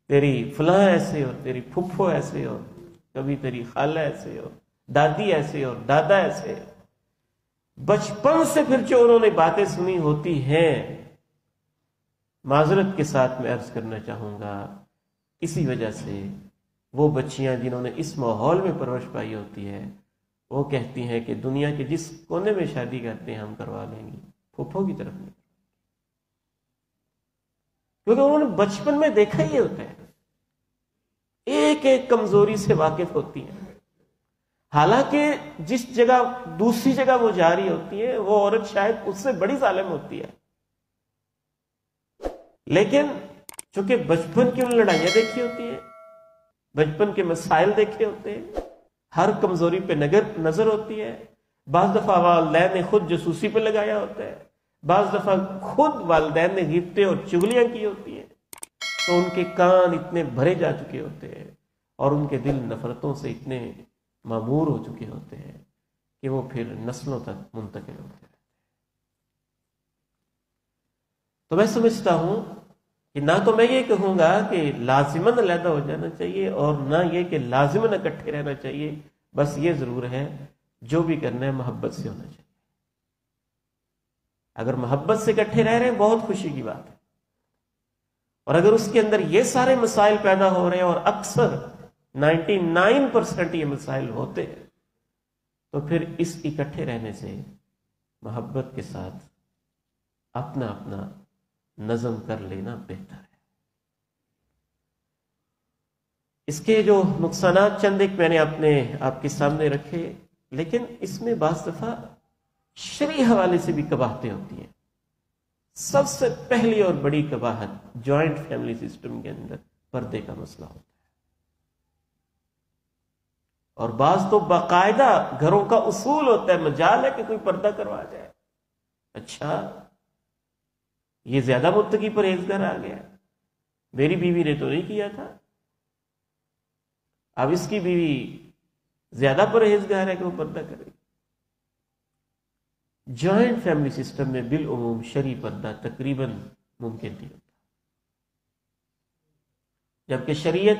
تیری فلاں ایسے ہو، تیری پھپھو ایسے ہو، کبھی تیری خالہ ایسے ہو، دادی ایسے اور دادا ایسے۔ بچپن سے پھر جو انہوں نے باتیں سنی ہوتی ہیں، معذرت کے ساتھ میں عرض کرنا چاہوں گا، اسی وجہ سے وہ بچیاں جنہوں نے اس ماحول میں پرورش پائی ہوتی ہے، وہ کہتی ہیں کہ دنیا کے جس کونے میں شادی کرتے ہیں ہم کروا لیں گی، پھپھو کی طرف نہیں، کیونکہ انہوں نے بچپن میں دیکھا ہی ہوتا ہے، ایک ایک کمزوری سے واقف ہوتی ہیں۔ حالانکہ جس جگہ دوسری جگہ وہ جا رہی ہوتی ہے وہ عورت شاید اس سے بڑی ظالم ہوتی ہے، لیکن چونکہ بچپن کی ان لڑائیاں دیکھی ہوتی ہیں، بچپن کے مسائل دیکھے ہوتے ہیں، ہر کمزوری پہ نظر ہوتی ہے، بعض دفعہ والدین نے خود جاسوسی پہ لگایا ہوتا ہے، بعض دفعہ خود والدین نے غیبتیں اور چغلیاں کی ہوتی ہیں، تو ان کے کان اتنے بھرے جا چکے ہوتے ہیں اور ان کے دل نفرتوں سے اتنے معمور ہو چکے ہوتے ہیں کہ وہ پھر نسلوں تک منتقل ہوتے ہیں۔ تو میں سمجھتا ہوں کہ نہ تو میں یہ کہوں گا کہ لازماً علیحدہ ہو جانا چاہیے اور نہ یہ کہ لازماً اکٹھے رہنا چاہیے، بس یہ ضرور ہے جو بھی کرنا ہے محبت سے ہونا چاہیے۔ اگر محبت سے اکٹھے رہ رہے ہیں بہت خوشی کی بات ہے، اور اگر اس کے اندر یہ سارے مسائل پیدا ہو رہے ہیں اور اکثر 99% یہ مسائل ہوتے ہیں، تو پھر اس اکٹھے رہنے سے محبت کے ساتھ اپنا اپنا نظم کر لینا بہتر ہے۔ اس کے جو نقصانات چند ایک میں نے آپ کے سامنے رکھے، لیکن اس میں بعض دفعہ شرعی حوالے سے بھی قباحتیں ہوتی ہیں۔ سب سے پہلی اور بڑی قباحت جوائنٹ فیملی سسٹم کے اندر پردے کا مسئلہ ہوتا ہے. اور بعض تو باقاعدہ گھروں کا اصول ہوتا ہے، مجال ہے کہ کوئی پردہ کروا جائے. اچھا یہ زیادہ متقی پرہیزگار آ گیا، میری بیوی نے تو نہیں کیا تھا، اب اس کی بیوی زیادہ پرہیزگار ہے کہ وہ پردہ کرے. جوائنٹ فیملی سسٹم میں بالعموم شرعی پردہ تقریباً ممکن نہیں ہوتا، جبکہ شریعت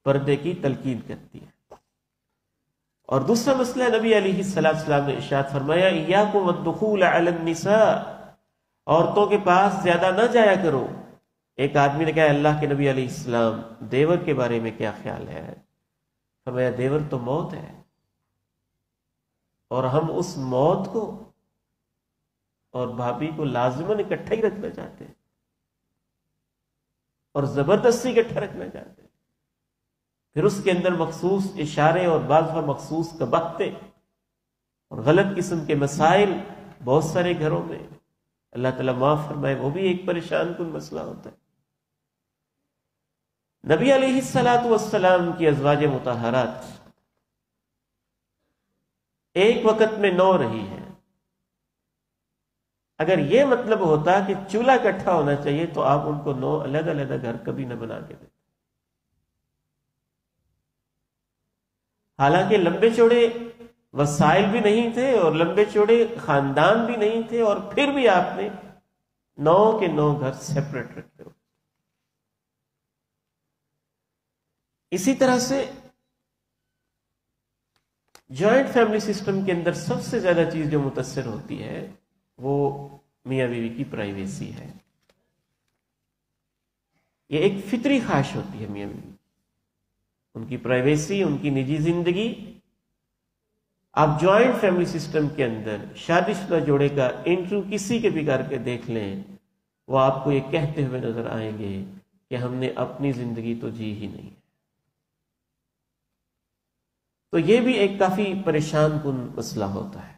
پردے کی تلقین کرتی ہے. اور دوسرا مسئلہ نبی علیہ السلام نے ارشاد فرمایا ایاکم والدخول علی النساء، عورتوں کے پاس زیادہ نہ جایا کرو. ایک آدمی نے کہا اللہ کے نبی علیہ السلام دیور کے بارے میں کیا خیال ہے؟ فرمایا دیور تو موت ہے، اور ہم اس موت کو اور بھابھی کو لازماً اکٹھا ہی رکھنا چاہتے ہیں اور زبردستی اکٹھا رکھنا چاہتے ہیں. پھر اس کے اندر مخصوص اشارے اور بعض مخصوص قباحتیں اور غلط قسم کے مسائل بہت سارے گھروں میں، اللہ تعالیٰ معاف فرمائے، وہ بھی ایک پریشان کن مسئلہ ہوتا ہے. نبی علیہ السلام کی ازواج مطہرات ایک وقت میں 9 رہی ہیں. اگر یہ مطلب ہوتا کہ چولہا اکٹھا ہونا چاہیے تو آپ ان کو 9 علیحدہ علیحدہ گھر کبھی نہ بنا کے دیتے. حالانکہ لمبے چوڑے وسائل بھی نہیں تھے اور لمبے چوڑے خاندان بھی نہیں تھے، اور پھر بھی آپ نے 9 کے 9 گھر سیپریٹ رکھے ہو. اسی طرح سے جوائنٹ فیملی سسٹم کے اندر سب سے زیادہ چیز جو متاثر ہوتی ہے وہ میاں بیوی کی پرائیویسی ہے. یہ ایک فطری خواہش ہوتی ہے میاں بیوی، ان کی پرائیویسی، ان کی نجی زندگی. آپ جوائنٹ فیملی سسٹم کے اندر شادی شدہ جوڑے کا انٹرویو کسی کے بھی کر کے دیکھ لیں، وہ آپ کو یہ کہتے ہوئے نظر آئیں گے کہ ہم نے اپنی زندگی تو جی ہی نہیں. تو یہ بھی ایک کافی پریشان کن مسئلہ ہوتا ہے.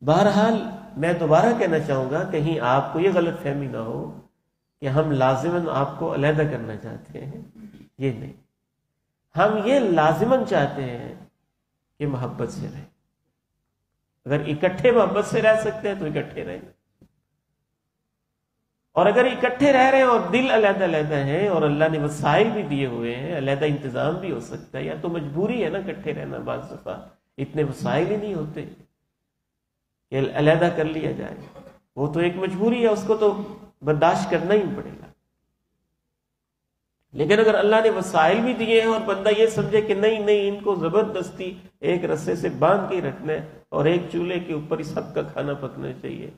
بہرحال میں دوبارہ کہنا چاہوں گا کہیں آپ کو یہ غلط فہمی نہ ہو کہ ہم لازماً آپ کو علیحدہ کرنا چاہتے ہیں. یہ نہیں، ہم یہ لازماً چاہتے ہیں کہ محبت سے رہیں. اگر اکٹھے محبت سے رہ سکتے ہیں تو اکٹھے رہیں، اور اگر اکٹھے رہ رہے ہیں اور دل علیحدہ علیحدہ ہیں اور اللہ نے وسائل بھی دیے ہوئے ہیں، علیحدہ انتظام بھی ہو سکتا ہے، یا تو مجبوری ہے نا اکٹھے رہنا، بعض دفعہ اتنے وسائل ہی نہیں ہوتے کہ علیحدہ کر لیا جائے، وہ تو ایک مجبوری ہے، اس کو تو برداشت کرنا ہی پڑے گا. لیکن اگر اللہ نے وسائل بھی دیے ہیں اور بندہ یہ سمجھے کہ نہیں ان کو زبردستی ایک رسے سے باندھ کے رکھنا ہے اور ایک چولہے کے اوپر ہی سب کا کھانا پکنا چاہیے،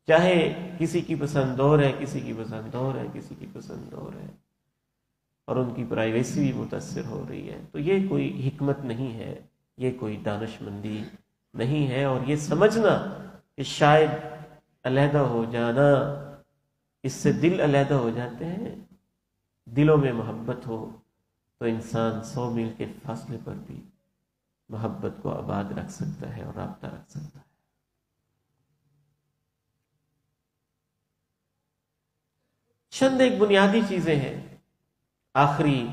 چاہے کسی کی پسند اور ہے، کسی کی پسند اور ہے، کسی کی پسند اور ہے، اور ان کی پرائیویسی بھی متاثر ہو رہی ہے، تو یہ کوئی حکمت نہیں ہے، یہ کوئی دانش مندی نہیں ہے. اور یہ سمجھنا کہ شاید علیحدہ ہو جانا اس سے دل علیحدہ ہو جاتے ہیں، دلوں میں محبت ہو تو انسان 100 میل کے فاصلے پر بھی محبت کو آباد رکھ سکتا ہے اور رابطہ رکھ سکتا ہے. چند ایک بنیادی چیزیں ہیں، آخری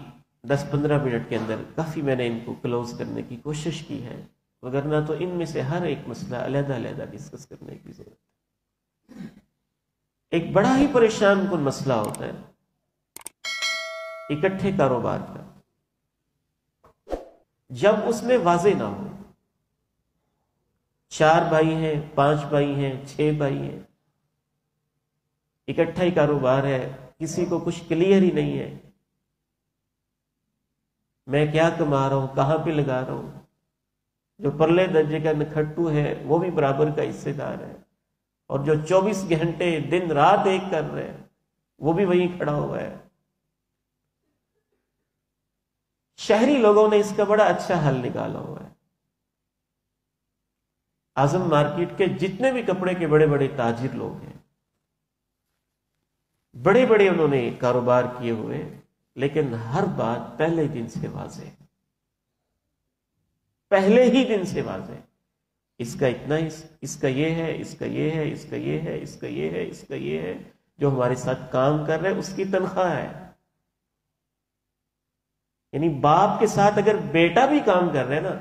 10-15 منٹ کے اندر کافی میں نے ان کو کلوز کرنے کی کوشش کی ہے، وگرنہ تو ان میں سے ہر ایک مسئلہ علیحدہ علیحدہ ڈسکس کرنے کی ضرورت ہے. ایک بڑا ہی پریشان کن مسئلہ ہوتا ہے اکٹھے کاروبار کا، جب اس میں واضح نہ ہو. 4 بھائی ہیں، 5 بھائی ہیں، 6 بھائی ہیں، اکٹھا ہی کاروبار ہے، کسی کو کچھ کلیئر ہی نہیں ہے، میں کیا کما رہا ہوں، کہاں پہ لگا رہا ہوں. جو پرلے درجے کا نکھٹو ہے وہ بھی برابر کا حصے دار ہے، اور جو 24 گھنٹے دن رات ایک کر رہے ہیں وہ بھی وہیں کھڑا ہوا ہے. شہری لوگوں نے اس کا بڑا اچھا حل نکالا ہوا ہے. اعظم مارکیٹ کے جتنے بھی کپڑے کے بڑے بڑے تاجر لوگ ہیں، بڑے بڑے انہوں نے کاروبار کیے ہوئے، لیکن ہر بات پہلے دن سے واضح، پہلے ہی دن سے واضح. اس کا اتنا، اس کا یہ ہے، اس کا یہ ہے، اس کا یہ ہے، اس کا یہ ہے، اس کا یہ ہے، جو ہمارے ساتھ کام کر رہے اس کی تنخواہ ہے۔ یعنی باپ کے ساتھ اگر بیٹا بھی کام کر رہے نا،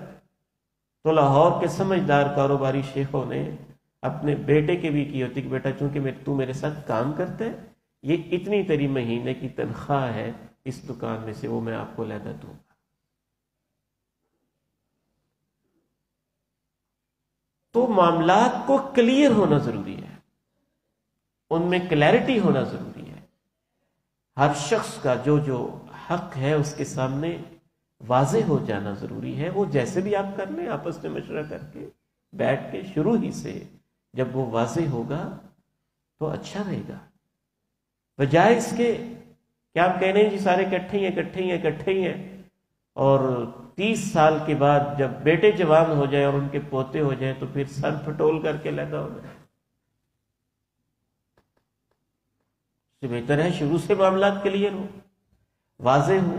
تو لاہور کے سمجھدار کاروباری شیخوں نے اپنے بیٹے کے بھی کی ہوتی کہ بیٹا چونکہ تو میرے ساتھ کام کرتا ہے، یہ اتنی تیری مہینے کی تنخواہ ہے اس دکان میں سے، وہ میں آپ کو علیحدہ دوں گا۔ تو معاملات کو کلیئر ہونا ضروری ہے، ان میں کلیئرٹی ہونا ضروری ہے۔ ہر شخص کا جو جو حق ہے اس کے سامنے واضح ہو جانا ضروری ہے۔ وہ جیسے بھی آپ کر لیں، آپس میں مشورہ کر کے بیٹھ کے شروع ہی سے جب وہ واضح ہوگا تو اچھا رہے گا، بجائے اس کے کہ آپ کہنے ہیں جی سارے اکٹھے ہی ہیں، اکٹھے ہی ہیں، اکٹھے ہی ہیں، اور 30 سال کے بعد جب بیٹے جوان ہو جائیں اور ان کے پوتے ہو جائیں تو پھر سر پھٹول کر کے علیحدہ ہو جائے۔ اس سے بہتر ہے شروع سے معاملات کلیئر ہو، واضح ہو،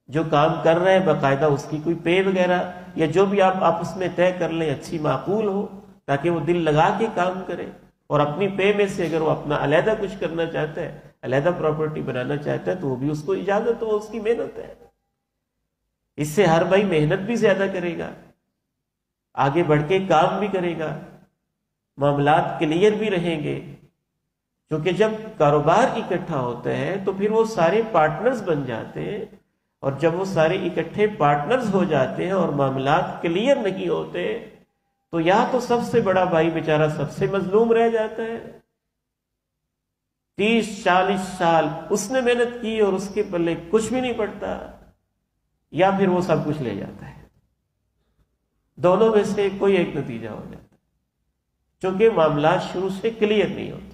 جو کام کر رہے ہیں باقاعدہ اس کی کوئی پے وغیرہ یا جو بھی آپ آپس میں طے کر لیں اچھی معقول ہو، تاکہ وہ دل لگا کے کام کرے، اور اپنی پے میں سے اگر وہ اپنا علیحدہ کچھ کرنا چاہتا ہے، علیحدہ پراپرٹی بنانا چاہتا ہے، تو وہ بھی اس کو اجازت ہو، اس کی محنت ہے۔ اس سے ہر بھائی محنت بھی زیادہ کرے گا، آگے بڑھ کے کام بھی کرے گا، معاملات کلیئر بھی رہیں گے، کیونکہ جب کاروبار اکٹھا ہوتا ہے تو پھر وہ سارے پارٹنرز بن جاتے ہیں، اور جب وہ سارے اکٹھے پارٹنرز ہو جاتے ہیں اور معاملات کلیئر نہیں ہوتے تو یا تو سب سے بڑا بھائی بیچارہ سب سے مظلوم رہ جاتا ہے، 30-40 سال اس نے محنت کی اور اس کے پلے کچھ بھی نہیں پڑتا، یا پھر وہ سب کچھ لے جاتا ہے۔ دونوں میں سے کوئی ایک نتیجہ ہو جاتا ہے، چونکہ معاملات شروع سے کلیئر نہیں ہوتے۔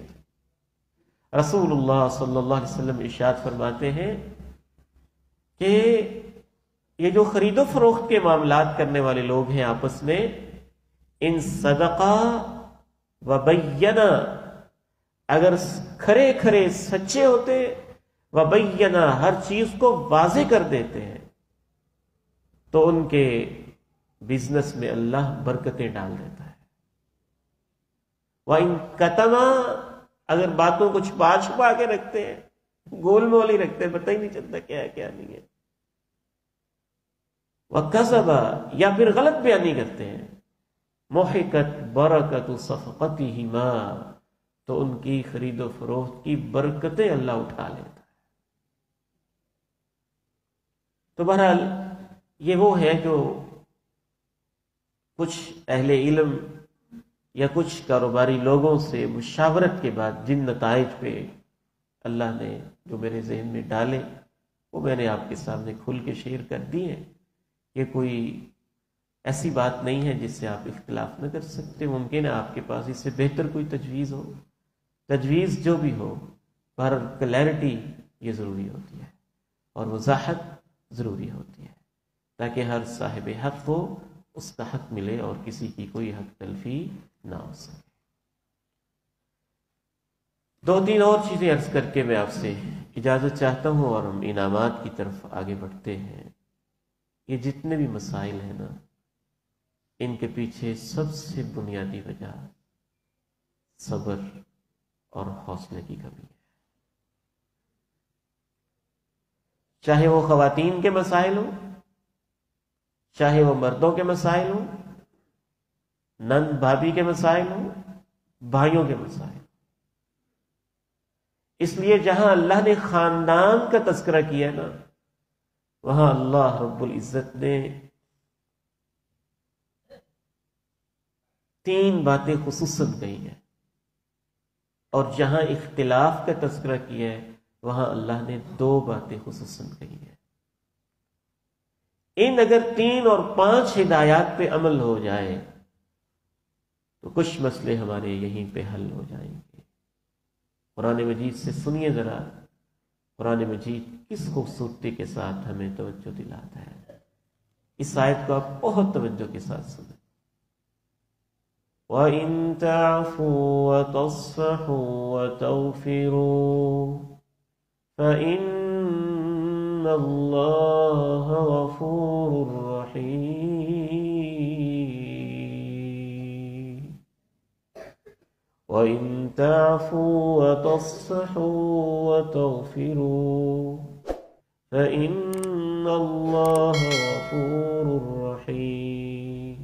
رسول اللہ صلی اللہ علیہ وسلم ارشاد فرماتے ہیں کہ یہ جو خرید و فروخت کے معاملات کرنے والے لوگ ہیں آپس میں، ان صدقہ و بینا، اگر کھرے کھرے سچے ہوتے و بینا، ہر چیز کو واضح کر دیتے ہیں، تو ان کے بزنس میں اللہ برکتیں ڈال دیتا ہے۔ وَإِن كَتَمَا، اگر باتوں کو چھپا چھپا کے رکھتے ہیں، گول مول ہی رکھتے ہیں، پتہ ہی نہیں چلتا کیا ہے کیا نہیں ہے۔ وَكَذَبَ، یا پھر غلط بیانی کرتے ہیں، مُحِقَتْ بَرَكَتُ صَفْقَتِهِمَا، تو ان کی خرید و فروخت کی برکتیں اللہ اٹھا لیتا ہے۔ تو بہرحال یہ وہ ہے جو کچھ اہل علم یا کچھ کاروباری لوگوں سے مشاورت کے بعد جن نتائج پہ اللہ نے جو میرے ذہن میں ڈالے وہ میں نے آپ کے سامنے کھل کے شیئر کر دی ہیں۔ کہ کوئی ایسی بات نہیں ہے جس سے آپ اختلاف نہ کر سکتے، ممکن ہے آپ کے پاس اس سے بہتر کوئی تجویز ہو، تجویز جو بھی ہو، پر کلیئرٹی یہ ضروری ہوتی ہے اور وضاحت ضروری ہوتی ہے، تاکہ ہر صاحب حق کو اس کا حق ملے اور کسی کی کوئی حق تلفی نہ ہو سکے۔ 2-3 اور چیزیں عرض کر کے میں آپ سے اجازت چاہتا ہوں اور ہم انعامات کی طرف آگے بڑھتے ہیں۔ یہ جتنے بھی مسائل ہیں نا، ان کے پیچھے سب سے بنیادی وجہ صبر اور حوصلے کی کمی ہے۔ چاہے وہ خواتین کے مسائل ہوں، چاہے وہ مردوں کے مسائل ہوں، نند بھابھی کے مسائل ہوں، بھائیوں کے مسائل۔ اس لیے جہاں اللہ نے خاندان کا تذکرہ کیا نا، وہاں اللہ رب العزت نے 3 باتیں خصوصاً کہی ہیں، اور جہاں اختلاف کا تذکرہ کیا ہے وہاں اللہ نے 2 باتیں خصوصاً کہی ہیں۔ ان اگر 3 اور 5 ہدایات پہ عمل ہو جائے تو کچھ مسئلے ہمارے یہیں پہ حل ہو جائیں گے۔ قرآن مجید سے سنیے ذرا، قرآن مجید کس خوبصورتی کے ساتھ ہمیں توجہ دلاتا ہے۔ اس آیت کو آپ بہت توجہ کے ساتھ سنیں۔ وَإِن تَعْفُوا وَتَصْفَحُوا وَتَغْفِرُوا فَإِنَّ اللَّهَ غَفُورٌ رَحِيمٌ۔ وَإِن تَعْفُوا وَتَصْفَحُوا وَتَغْفِرُوا فَإِنَّ اللَّهَ غَفُورٌ رَحِيمٌ۔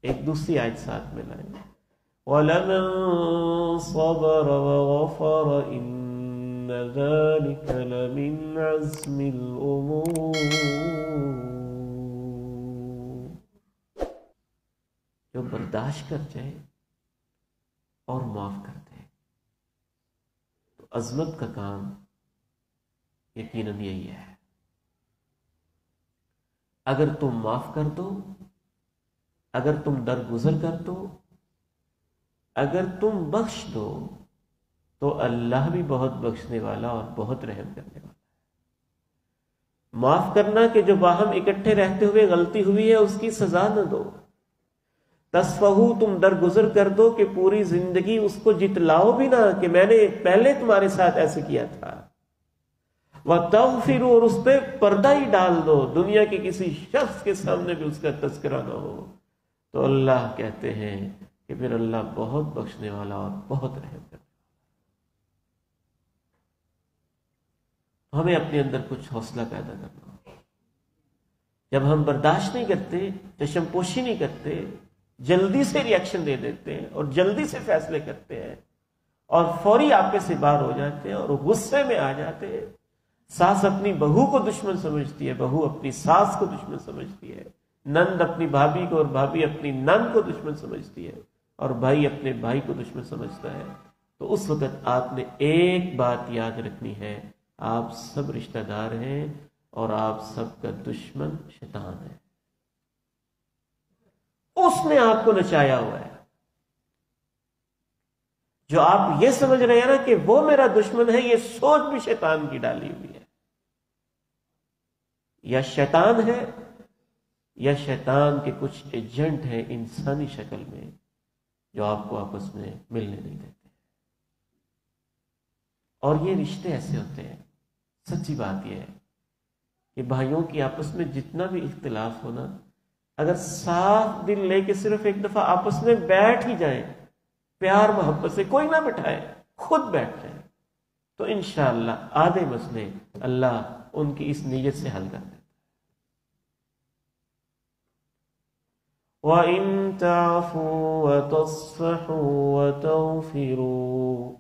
ایک دوسری آیت ساتھ میں لائیں، وَلَمَن صَبَرَ وَغَفَرَ إِنَّ ذَلِكَ لَمِنْ عَزْمِ الْأُمُورِ۔ جو برداشت کر جائے اور معاف کر دے تو عظمت کا کام یقیناً یہی ہے۔ اگر تم معاف کر دو، اگر تم درگزر کر دو، اگر تم بخش دو تو اللہ بھی بہت بخشنے والا اور بہت رحم کرنے والا ہے۔ معاف کرنا کہ جو باہم اکٹھے رہتے ہوئے غلطی ہوئی ہے اس کی سزا نہ دو۔ تصفحو، تم درگزر کر دو کہ پوری زندگی اس کو جتلاؤ بھی نہ کہ میں نے پہلے تمہارے ساتھ ایسے کیا تھا۔ وَتَغْفِرُوا، اور اس پہ پردہ ہی ڈال دو، دنیا کے کسی شخص کے سامنے بھی اس کا تذکرہ نہ ہو۔ تو اللہ کہتے ہیں کہ پھر اللہ بہت بخشنے والا اور بہت رحم کرنے والا۔ ہمیں اپنے اندر کچھ حوصلہ پیدا کرنا ہو۔ جب ہم برداشت نہیں کرتے، چشم پوشی نہیں کرتے، جلدی سے ریئیکشن دے دیتے ہیں اور جلدی سے فیصلے کرتے ہیں اور فوری آپے سے باہر ہو جاتے ہیں اور غصے میں آ جاتے ہیں۔ ساس اپنی بہو کو دشمن سمجھتی ہے، بہو اپنی ساس کو دشمن سمجھتی ہے، نند اپنی بھابھی کو اور بھابھی اپنی نند کو دشمن سمجھتی ہے اور بھائی اپنے بھائی کو دشمن سمجھتا ہے۔ تو اس وقت آپ نے ایک بات یاد رکھنی ہے، آپ سب رشتہ دار ہیں اور آپ سب کا دشمن شیطان ہے۔ اس نے آپ کو نچایا ہوا ہے۔ جو آپ یہ سمجھ رہے ہیں نا کہ وہ میرا دشمن ہے، یہ سوچ بھی شیطان کی ڈالی ہوئی ہے۔ یا شیطان ہے یا شیطان کے کچھ ایجنٹ ہیں انسانی شکل میں جو آپ کو آپس میں ملنے نہیں دیتے۔ اور یہ رشتے ایسے ہوتے ہیں، سچی بات یہ ہے کہ بھائیوں کی آپس میں جتنا بھی اختلاف ہونا، اگر صاف دل لے کے صرف ایک دفعہ آپس میں بیٹھ ہی جائیں، پیار محبت سے، koئی نہ بٹھائے، خود بیٹھ جائیں، تو انشاءاللہ آدھے مسئلے اللہ ان کی اس نیت سے حل کر دیتا ہے۔ وَإِن تَعْفُوا وَتَصْفَحُوا وَتَغْفِرُوا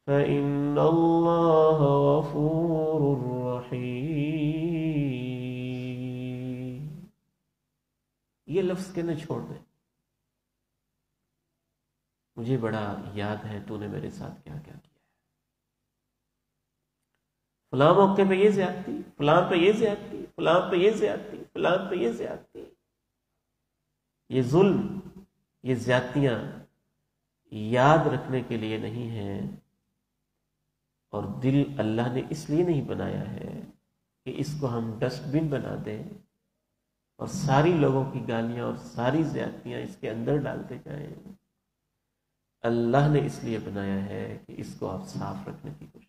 فَإِنَّ اللَّهَ غَفُورٌ رَحِيمٌ۔ یہ لفظ کہنا چھوڑ دیں، مجھے بڑا یاد ہے تو نے میرے ساتھ کیا کیا کیا ہے، فلاں موقع پہ یہ زیادتی، فلاں پہ یہ زیادتی، فلاں پہ یہ زیادتی، فلاں پہ یہ زیادتی۔ یہ ظلم، یہ زیادتیاں یاد رکھنے کے لیے نہیں ہیں، اور دل اللہ نے اس لیے نہیں بنایا ہے کہ اس کو ہم ڈسٹ بن بنا دیں اور ساری لوگوں کی گالیاں اور ساری زیادتیاں اس کے اندر ڈالتے جائیں۔ اللہ نے اس لیے بنایا ہے کہ اس کو آپ صاف رکھنے کی کوشش کریں۔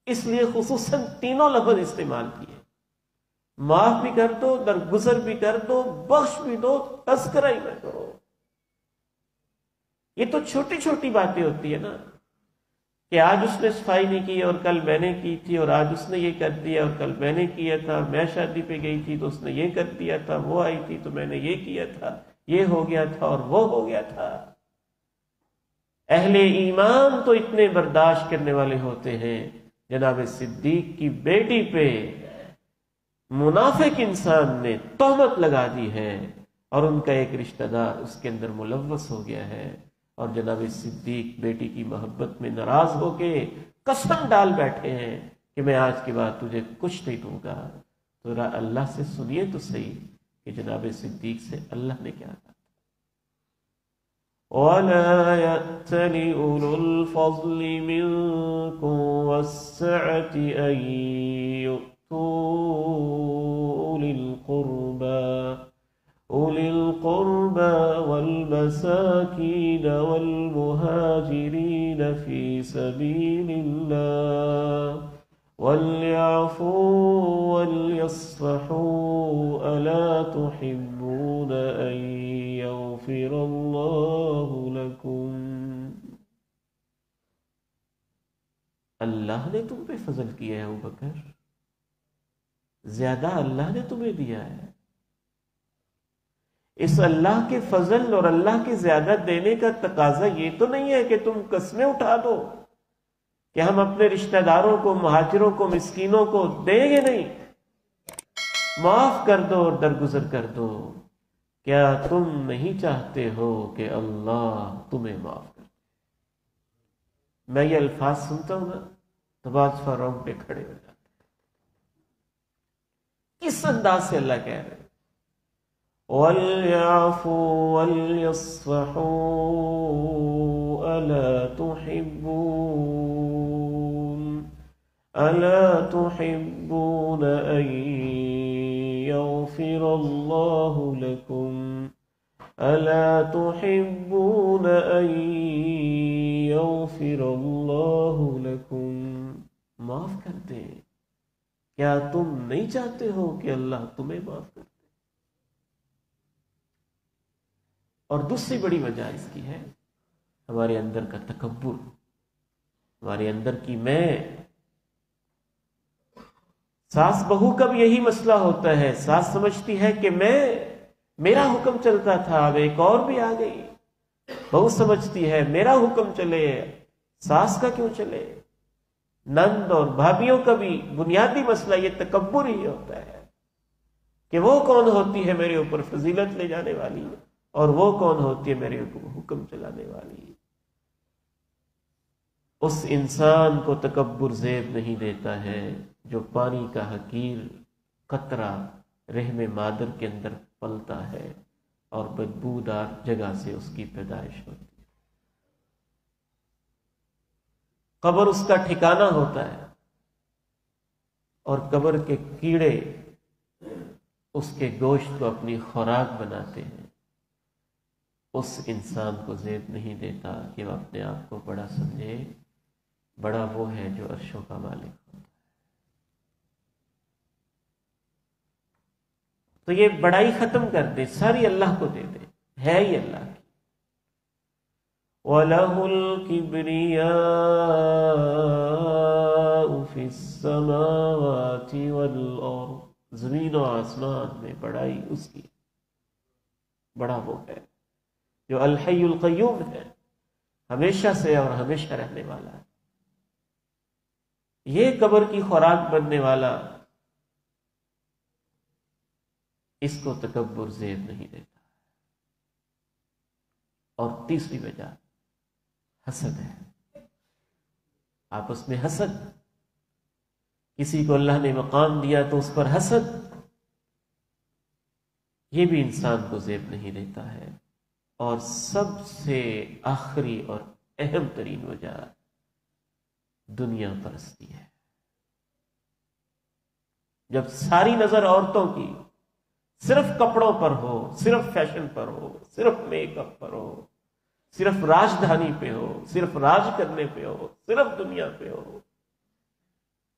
اس لیے خصوصاً تینوں لفظ استعمال کیے، معاف بھی کر دو، درگزر بھی کر دو، بخش بھی دو، تذکرہ ہی نہ کرو۔ یہ تو چھوٹی چھوٹی باتیں ہوتی ہے نا، کہ آج اس نے صفائی نہیں کی اور کل میں نے کی تھی، اور آج اس نے یہ کر دیا اور کل میں نے کیا تھا، میں شادی پہ گئی تھی تو اس نے یہ کر دیا تھا، وہ آئی تھی تو میں نے یہ کیا تھا، یہ ہو گیا تھا اور وہ ہو گیا تھا۔ اہل ایمان تو اتنے برداشت کرنے والے ہوتے ہیں، جناب صدیق کی بیٹی پہ منافق انسان نے تہمت لگا دی ہے اور ان کا ایک رشتہ دار اس کے اندر ملوث ہو گیا ہے، اور جناب صدیق بیٹی کی محبت میں ناراض ہو کے قسم ڈال بیٹھے ہیں کہ میں آج کے بعد تجھے کچھ نہیں دوں گا۔ تو اللہ سے سنیے تو صحیح کہ جناب صدیق سے اللہ نے کیا کہا، وَلَا يَأْتَلِ أُولُو الْفَضْلِ مِنكُمْ وَالسَّعَةِ أَن يُؤْتُوا أُولِي الْقُرْبَى وَالْمَسَاكِينَ وَالْمُهَاجِرِينَ فِي سَبِيلِ اللَّهِ وَلْيَعْفُوا وَلْيَصْفَحُوا أَلَا تُحِبُّونَ أَن يَغْفِرَ يغفر الله لكم. اللہ نے تم پہ فضل کیا ہے ابو بکر، زیادہ اللہ نے تمہیں دیا ہے. اس اللہ کے فضل اور اللہ کے زیادہ دینے کا تقاضا یہ تو نہیں ہے کہ تم قسمیں اٹھا دو کہ ہم اپنے رشتہ داروں کو، مہاجروں کو، مسکینوں کو دیں گے نہیں، معاف کر دو اور درگزر کر دو. کیا تم نہیں چاہتے ہو کہ اللہ تمہیں معاف کر دے؟ میں یہ الفاظ سنتا ہوں نا تو بعض فارم پہ کھڑے ہو جاتے. کس انداز سے اللہ کہہ رہے ہیں وَلْيَعْفُوا وَلْيَصْفَحُوا أَلَا تُحِبُّونَ أَن يَغْفِرَ اللَّهُ لَكُمْ أَلَا تُحِبُّونَ أَن يَغْفِرَ اللَّهُ لَكُمْ. معاف کر دے. کیا تم نہیں چاہتے ہو کہ اللہ تمہیں معاف کر دے؟ اور دوسری بڑی وجہ اس کی ہے ہمارے اندر کا تکبر، ہمارے اندر کی میں. ساس بہو کا بھی یہی مسئلہ ہوتا ہے. ساس سمجھتی ہے کہ میرا حکم چلتا تھا، اب ایک اور بھی آ گئی. بہو سمجھتی ہے میرا حکم چلے، ساس کا کیوں چلے. نند اور بھابھیوں کا بھی بنیادی مسئلہ یہ تکبر ہی ہوتا ہے کہ وہ کون ہوتی ہے میرے اوپر فضیلت لے جانے والی اور وہ کون ہوتی ہے میرے اوپر حکم چلانے والی. اس انسان کو تکبر زیب نہیں دیتا ہے جو پانی کا حقیر قطرہ رحم مادر کے اندر پلتا ہے اور بدبودار جگہ سے اس کی پیدائش ہوتی ہے. قبر اس کا ٹھکانہ ہوتا ہے اور قبر کے کیڑے اس کے گوشت کو اپنی خوراک بناتے ہیں. اس انسان کو زیب نہیں دیتا کہ وہ اپنے آپ کو بڑا سمجھے. بڑا وہ ہے جو عرشوں کا مالک ہوتا ہے. تو یہ بڑائی ختم کر دے، ساری اللہ کو دے دے، ہے ہی اللہ کی. وَلَهُ الْكِبْرِيَاءُ فِي السَّمَاوَاتِ وَالْأَرْضِ. زمین و آسمان میں بڑائی اس کی. بڑا وہ ہے جو الحی القیوم ہے، ہمیشہ سے اور ہمیشہ رہنے والا ہے. یہ قبر کی خوراک بننے والا اس کو تکبر زیب نہیں دیتا. اور تیسری وجہ حسد ہے. آپس میں حسد. کسی کو اللہ نے مقام دیا تو اس پر حسد، یہ بھی انسان کو زیب نہیں دیتا ہے. اور سب سے آخری اور اہم ترین وجہ دنیا پرستی ہے. جب ساری نظر عورتوں کی صرف کپڑوں پر ہو، صرف فیشن پر ہو، صرف میک اپ پر ہو، صرف راجدھانی پہ ہو، صرف راج کرنے پہ ہو، صرف دنیا پہ ہو،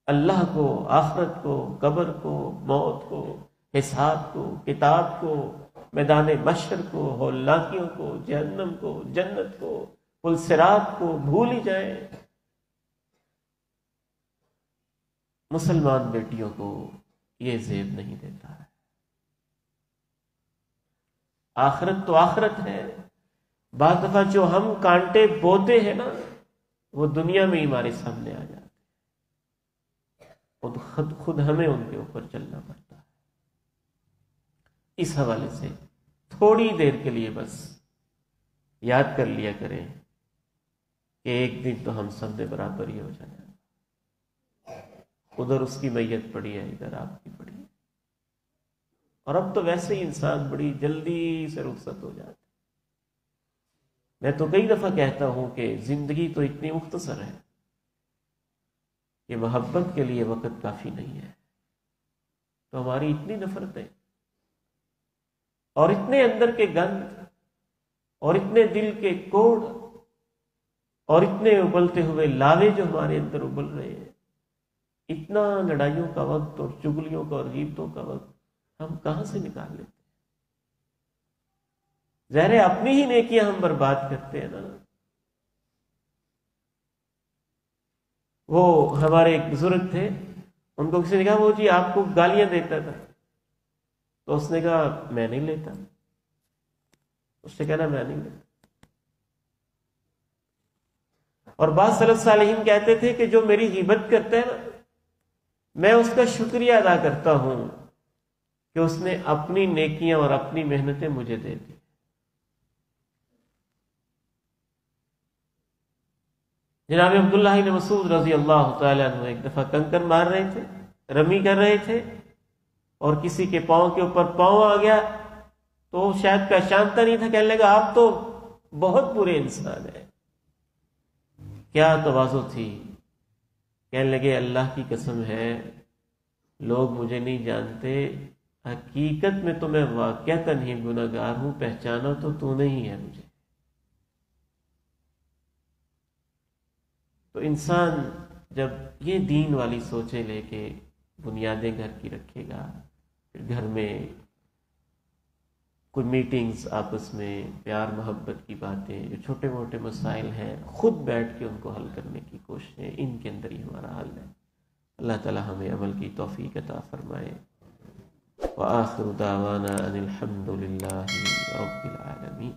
اللہ کو، آخرت کو، قبر کو، موت کو، حساب کو، کتاب کو، میدان محشر کو، ہولناکیوں کو، جہنم کو، جنت کو، پل صراط کو بھول ہی جائیں. مسلمان بیٹیوں کو یہ زیب نہیں دیتا ہے. آخرت تو آخرت ہے. بعض دفعہ جو ہم کانٹے بوتے ہیں نا وہ دنیا میں ہی ہمارے سامنے آ جاتے ہیں. خود ہمیں ان کے اوپر چلنا پڑتا ہے. اس حوالے سے تھوڑی دیر کے لیے بس یاد کر لیا کریں کہ ایک دن تو ہم سب نے برابر ہی ہو جانا. ادھر اس کی میت پڑی ہے، ادھر آپ کی پڑی ہے. اور اب تو ویسے ہی انسان بڑی جلدی سے رخصت ہو جاتا. میں تو کئی دفعہ کہتا ہوں کہ زندگی تو اتنی مختصر ہے کہ محبت کے لیے وقت کافی نہیں ہے. تو ہماری اتنی نفرتیں اور اتنے اندر کے گند اور اتنے دل کے کوڑ اور اتنے ابلتے ہوئے لاوے جو ہمارے اندر ابل رہے ہیں، اتنا لڑائیوں کا وقت اور چگلیوں کا اور غیبتوں کا وقت ہم کہاں سے نکال لیتے ہیں؟ ظاہر ہے اپنی ہی نیکیاں ہم برباد کرتے ہیں نا. وہ ہمارے ایک بزرگ تھے، ان کو کسی نے کہا وہ جی آپ کو گالیاں دیتا تھا، تو اس نے کہا میں نہیں لیتا. اس نے کہا میں نہیں لیتا. اور بعض سلف صالحین کہتے تھے کہ جو میری غیبت کرتا ہے نا، میں اس کا شکریہ ادا کرتا ہوں کہ اس نے اپنی نیکیاں اور اپنی محنتیں مجھے دے دی. جناب عبداللہ بن مسعود رضی اللہ تعالیٰ عنہ ایک دفعہ کنکر مار رہے تھے، رمی کر رہے تھے، اور کسی کے پاؤں کے اوپر پاؤں آ گیا تو وہ شاید پہچانتا نہیں تھا، کہنے لگا آپ تو بہت برے انسان ہیں. کیا تواضع تھی. کہنے لگے اللہ کی قسم ہے لوگ مجھے نہیں جانتے، حقیقت میں تو میں واقعتاً ہی گناہ گار ہوں، پہچانا تو نے ہی ہے مجھے. تو انسان جب یہ دین والی سوچیں لے کے بنیادیں گھر کی رکھے گا، پھر گھر میں کوئی میٹنگز، آپس میں پیار محبت کی باتیں، جو چھوٹے موٹے مسائل ہیں خود بیٹھ کے ان کو حل کرنے کی کوششیں، ان کے اندر ہی ہمارا حل ہے. اللہ تعالی ہمیں عمل کی توفیق عطا فرمائے. وآخر دعوانا ان الحمد للہ رب العالمین.